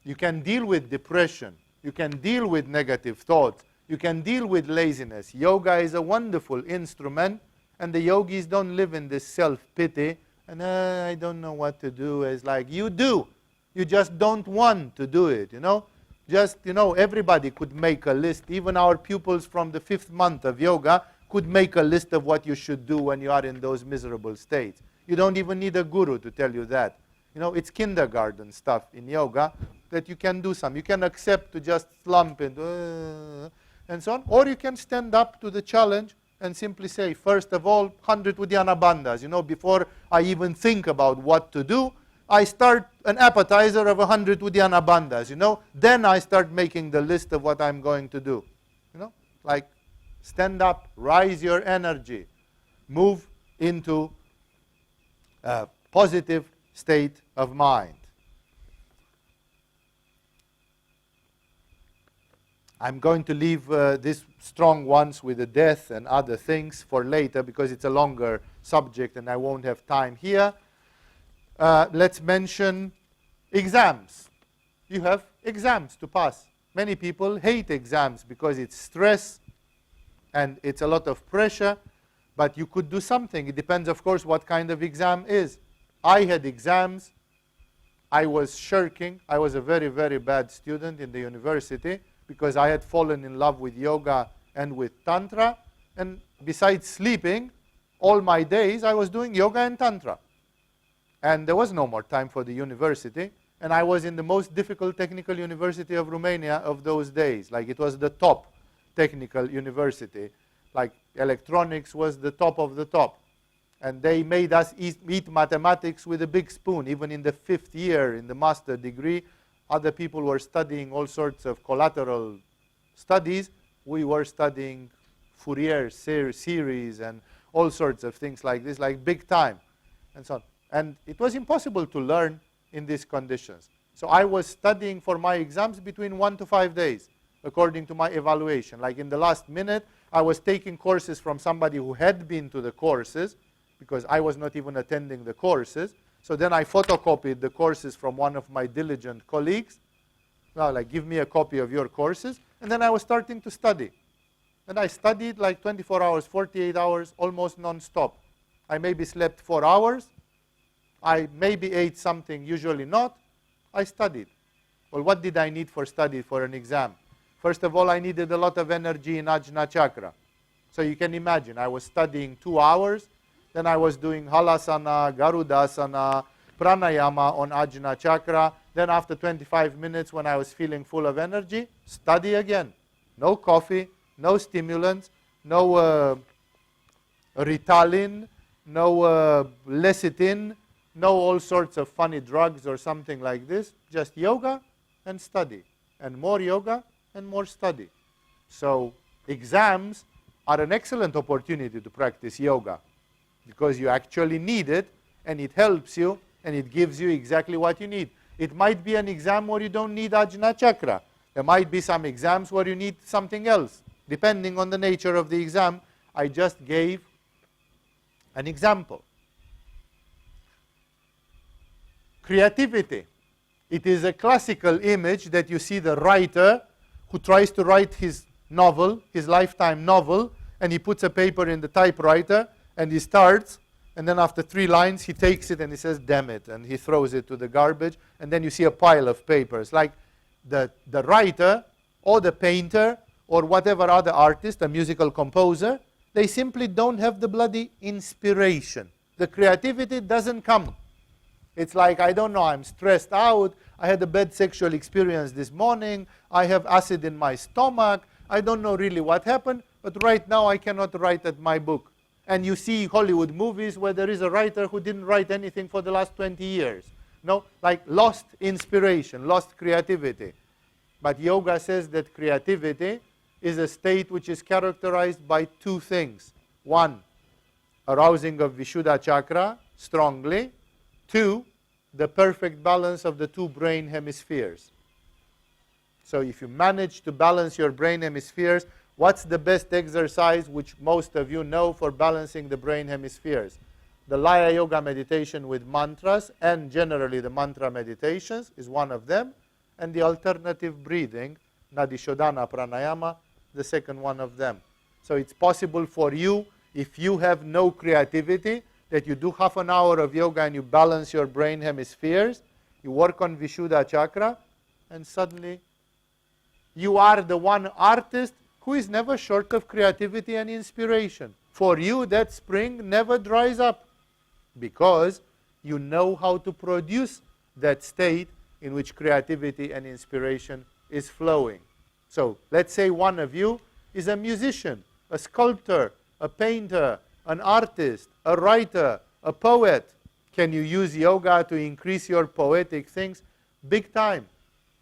You can deal with depression. You can deal with negative thoughts. You can deal with laziness. Yoga is a wonderful instrument, and the yogis don't live in this self-pity and I don't know what to do. It's like, you do. You just don't want to do it, you know. Just, you know, everybody could make a list. Even our pupils from the 5th month of yoga could make a list of what you should do when you are in those miserable states. You don't even need a guru to tell you that. You know, it's kindergarten stuff in yoga that you can do some. You can accept to just slump and so on. Or you can stand up to the challenge and simply say, first of all, 100 Uddiyana Bandhas. You know, before I even think about what to do, I start an appetizer of 100 Uddiyana Bandhas, you know. Then I start making the list of what I'm going to do. You know, like stand up, rise your energy, move into a positive state of mind. I'm going to leave these strong ones with the death and other things for later because it's a longer subject and I won't have time here. Let's mention exams. You have exams to pass. Many people hate exams because it's stress and it's a lot of pressure, but you could do something. It depends, of course, what kind of exam is. I had exams. I was shirking. I was a very, very bad student in the university because I had fallen in love with yoga and with Tantra. And besides sleeping, all my days I was doing yoga and Tantra. And there was no more time for the university. And I was in the most difficult technical university of Romania of those days. Like, it was the top technical university. Like, electronics was the top of the top. And they made us eat mathematics with a big spoon. Even in the 5th year in the master degree, other people were studying all sorts of collateral studies. We were studying Fourier series and all sorts of things like this, like big time, and so on. And it was impossible to learn in these conditions. So I was studying for my exams between 1 to 5 days, according to my evaluation. Like, in the last minute, I was taking courses from somebody who had been to the courses, because I was not even attending the courses. So then I photocopied the courses from one of my diligent colleagues. Now, like, give me a copy of your courses. And then I was starting to study. And I studied like 24 hours, 48 hours, almost non-stop. I maybe slept 4 hours. I maybe ate something, usually not. I studied. Well, what did I need for study for an exam? First of all, I needed a lot of energy in Ajna Chakra. So you can imagine, I was studying 2 hours. Then I was doing Halasana, Garudasana, Pranayama on Ajna Chakra. Then after 25 minutes, when I was feeling full of energy, study again. No coffee, no stimulants, no Ritalin, no lecithin, no all sorts of funny drugs or something like this. Just yoga and study. And more yoga and more study. So exams are an excellent opportunity to practice yoga, because you actually need it, and it helps you, and it gives you exactly what you need. It might be an exam where you don't need Ajna Chakra. There might be some exams where you need something else, depending on the nature of the exam. I just gave an example. Creativity. It is a classical image that you see the writer who tries to write his novel, his lifetime novel, and he puts a paper in the typewriter, and he starts, and then after 3 lines, he takes it and he says, damn it, and he throws it to the garbage, and then you see a pile of papers. Like the writer or the painter or whatever other artist, a musical composer, they simply don't have the bloody inspiration. The creativity doesn't come. It's like, I don't know, I'm stressed out, I had a bad sexual experience this morning, I have acid in my stomach, I don't know really what happened, but right now I cannot write at my book. And you see Hollywood movies where there is a writer who didn't write anything for the last 20 years. No, like lost inspiration, lost creativity. But yoga says that creativity is a state which is characterized by 2 things. 1, arousing of Vishuddha chakra strongly. 2, the perfect balance of the 2 brain hemispheres. So if you manage to balance your brain hemispheres, what's the best exercise which most of you know for balancing the brain hemispheres? The Laya Yoga meditation with mantras, and generally the mantra meditations is one of them, and the alternative breathing, Nadishodhana Pranayama, the second one of them. So it's possible for you, if you have no creativity, that you do half an hour of yoga and you balance your brain hemispheres, you work on Vishuddha chakra, and suddenly you are the one artist who is never short of creativity and inspiration. For you, that spring never dries up because you know how to produce that state in which creativity and inspiration is flowing. So let's say one of you is a musician, a sculptor, a painter, an artist, a writer, a poet. Can you use yoga to increase your poetic things? Big time.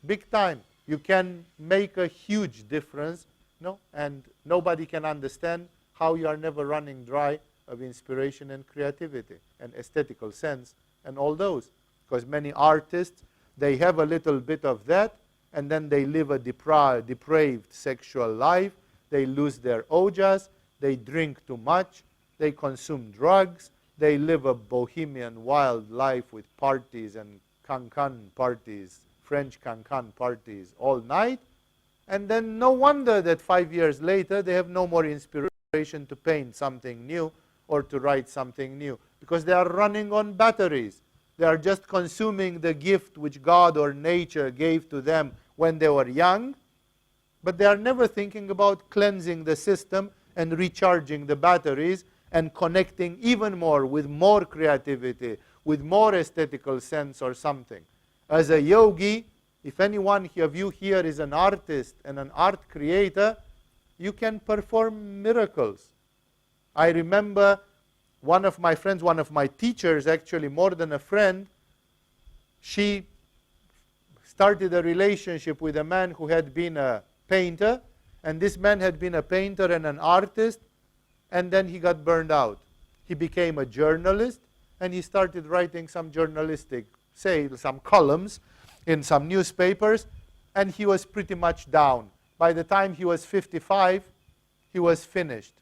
Big time. You can make a huge difference, no? And nobody can understand how you are never running dry of inspiration and creativity and aesthetical sense and all those. Because many artists, they have a little bit of that, and then they live a depraved sexual life. They lose their ojas. They drink too much. They consume drugs. They live a bohemian wild life with parties and cancan parties, French cancan parties all night. And then no wonder that 5 years later they have no more inspiration to paint something new or to write something new, because they are running on batteries. They are just consuming the gift which God or nature gave to them when they were young, but they are never thinking about cleansing the system and recharging the batteries and connecting even more with more creativity, with more aesthetical sense or something. As a yogi, if anyone of you here is an artist and an art creator, you can perform miracles. I remember one of my friends, one of my teachers, actually more than a friend, she started a relationship with a man who had been a painter, and this man had been a painter and an artist, and then he got burned out. He became a journalist, and he started writing some journalistic, say, some columns in some newspapers, and he was pretty much down. By the time he was 55, he was finished.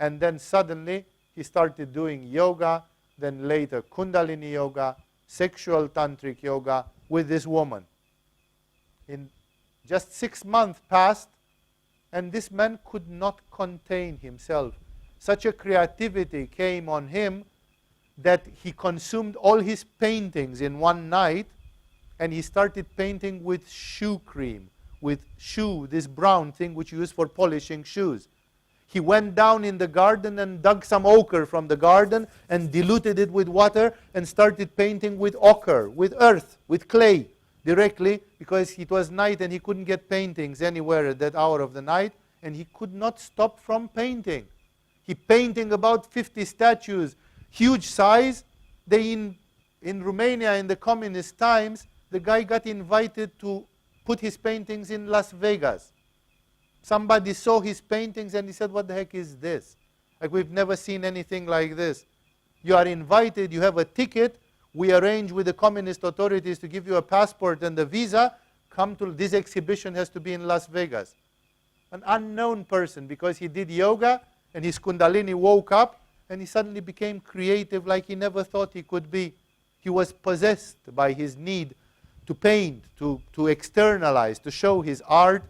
And then suddenly, he started doing yoga, then later Kundalini yoga, sexual tantric yoga with this woman. In just 6 months passed, and this man could not contain himself. Such a creativity came on him that he consumed all his paintings in one night, and he started painting with shoe cream, with shoe, this brown thing which you use for polishing shoes. He went down in the garden and dug some ochre from the garden and diluted it with water and started painting with ochre, with earth, with clay, directly, because it was night and he couldn't get paintings anywhere at that hour of the night, and he could not stop from painting. He painting about 50 statues, huge size. In Romania, in the communist times, the guy got invited to put his paintings in Las Vegas. Somebody saw his paintings and he said, "What the heck is this? Like, we've never seen anything like this. You are invited, you have a ticket, we arrange with the communist authorities to give you a passport and a visa, come to this exhibition, has to be in Las Vegas." An unknown person, because he did yoga and his Kundalini woke up and he suddenly became creative like he never thought he could be. He was possessed by his need to paint, to externalize, to show his art,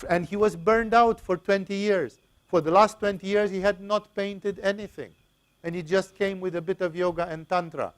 and he was burned out for 20 years. For the last 20 years, he had not painted anything. And he just came with a bit of yoga and tantra.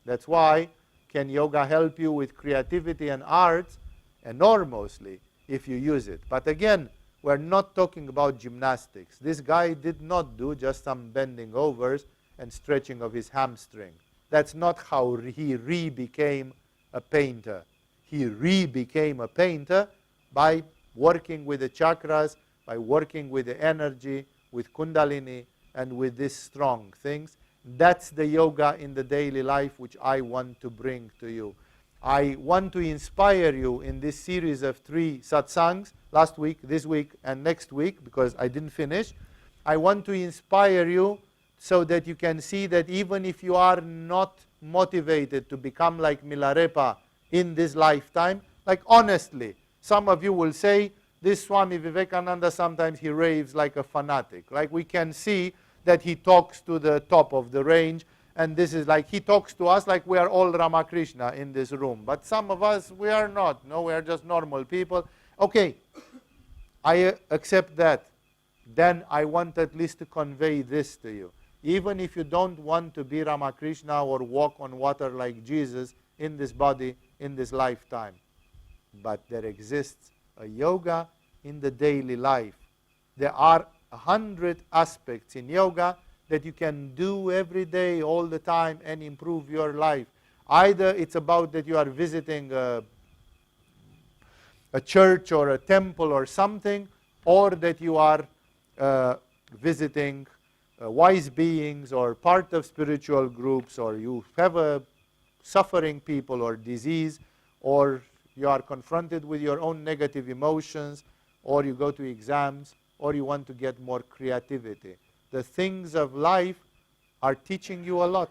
That's why, can yoga help you with creativity and arts? Enormously, if you use it. But again, we're not talking about gymnastics. This guy did not do just some bending overs and stretching of his hamstring. That's not how he re-became a painter. He re-became a painter by working with the chakras, by working with the energy, with Kundalini, and with these strong things. That's the yoga in the daily life which I want to bring to you. I want to inspire you in this series of 3 satsangs, last week, this week, and next week, because I didn't finish. I want to inspire you so that you can see that even if you are not motivated to become like Milarepa in this lifetime, like honestly, some of you will say, this Swami Vivekananda, sometimes he raves like a fanatic. Like, we can see that he talks to the top of the range, and this is like, he talks to us like we are all Ramakrishna in this room. But some of us, we are not. No, we are just normal people. Okay, I accept that. Then I want at least to convey this to you. Even if you don't want to be Ramakrishna or walk on water like Jesus in this body, in this lifetime. But there exists a yoga in the daily life. There are 100 aspects in yoga that you can do every day, all the time, and improve your life. Either it's about that you are visiting a church or a temple or something, or that you are visiting wise beings or part of spiritual groups, or you have a suffering people or disease, or you are confronted with your own negative emotions, or you go to exams, or you want to get more creativity. The things of life are teaching you a lot,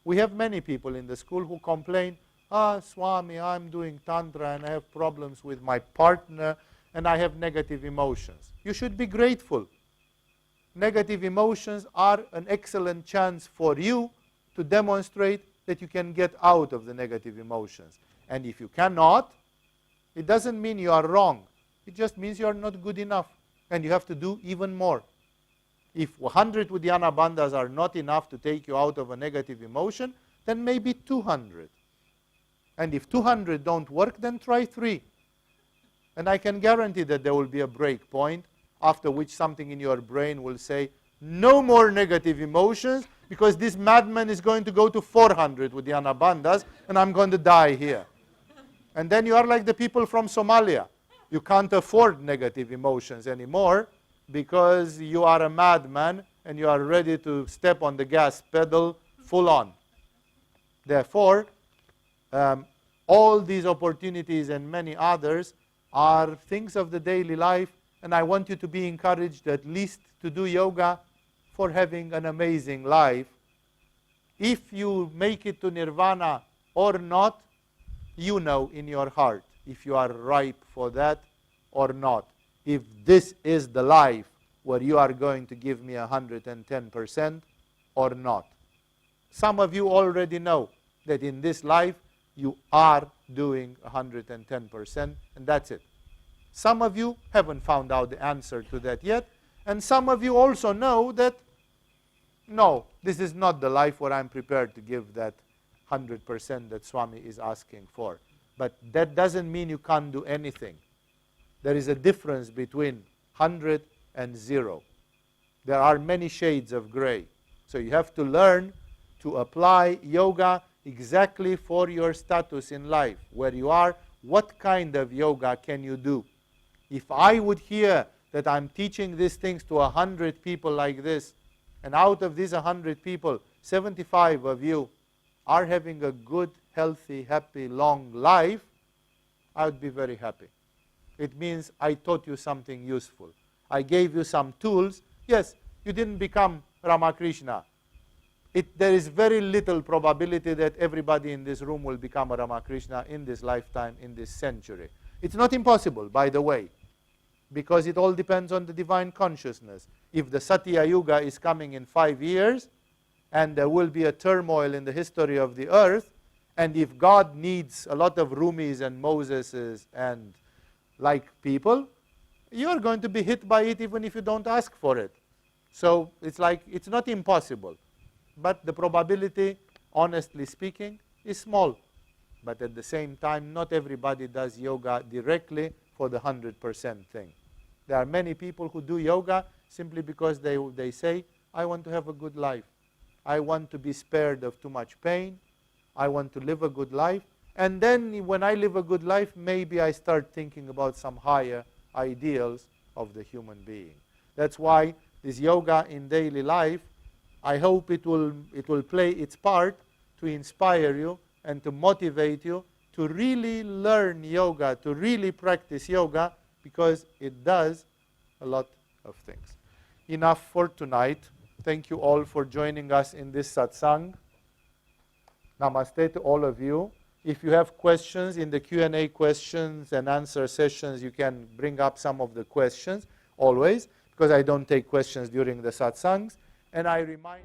We have many people in the school who complain, Swami, I'm doing Tantra and I have problems with my partner and I have negative emotions. You should be grateful. Negative emotions are an excellent chance for you to demonstrate that you can get out of the negative emotions. And if you cannot, it doesn't mean you are wrong. It just means you are not good enough and you have to do even more. If 100 Uddiyana bandhas are not enough to take you out of a negative emotion, then maybe 200. And if 200 don't work, then try 3. And I can guarantee that there will be a break point after which something in your brain will say, no more negative emotions, because this madman is going to go to 400 Uddiyana bandhas and I'm going to die here. And then you are like the people from Somalia. You can't afford negative emotions anymore because you are a madman and you are ready to step on the gas pedal full on. Therefore, all these opportunities and many others are things of the daily life, and I want you to be encouraged at least to do yoga for having an amazing life. If you make it to nirvana or not, you know in your heart if you are ripe for that or not. If this is the life where you are going to give me 110% or not. Some of you already know that in this life you are doing 110%, and that's it. Some of you haven't found out the answer to that yet, and some of you also know that, no, this is not the life where I'm prepared to give that 100% that Swami is asking for. But that doesn't mean you can't do anything. There is a difference between 100 and 0. There are many shades of gray. So you have to learn to apply yoga exactly for your status in life, where you are, what kind of yoga can you do? If I would hear that I'm teaching these things to 100 people like this, and out of these 100 people, 75 of you are having a good, healthy, happy, long life, I would be very happy. It means I taught you something useful. I gave you some tools. Yes, you didn't become Ramakrishna. There is very little probability that everybody in this room will become a Ramakrishna in this lifetime, in this century. It's not impossible, by the way, because it all depends on the divine consciousness. If the Satya Yuga is coming in 5 years, and there will be a turmoil in the history of the earth, and if God needs a lot of Rumis and Moseses and like people, you are going to be hit by it even if you don't ask for it. So it's like, it's not impossible. But the probability, honestly speaking, is small. But at the same time, not everybody does yoga directly for the 100% thing. There are many people who do yoga simply because they say, I want to have a good life. I want to be spared of too much pain. I want to live a good life. And then when I live a good life, maybe I start thinking about some higher ideals of the human being. That's why this yoga in daily life, I hope it will play its part to inspire you and to motivate you to really learn yoga, to really practice yoga, because it does a lot of things. Enough for tonight. Thank you all for joining us in this satsang. Namaste to all of you. If you have questions in the Q&A questions and answer sessions, you can bring up some of the questions always, because I don't take questions during the satsangs. And I remind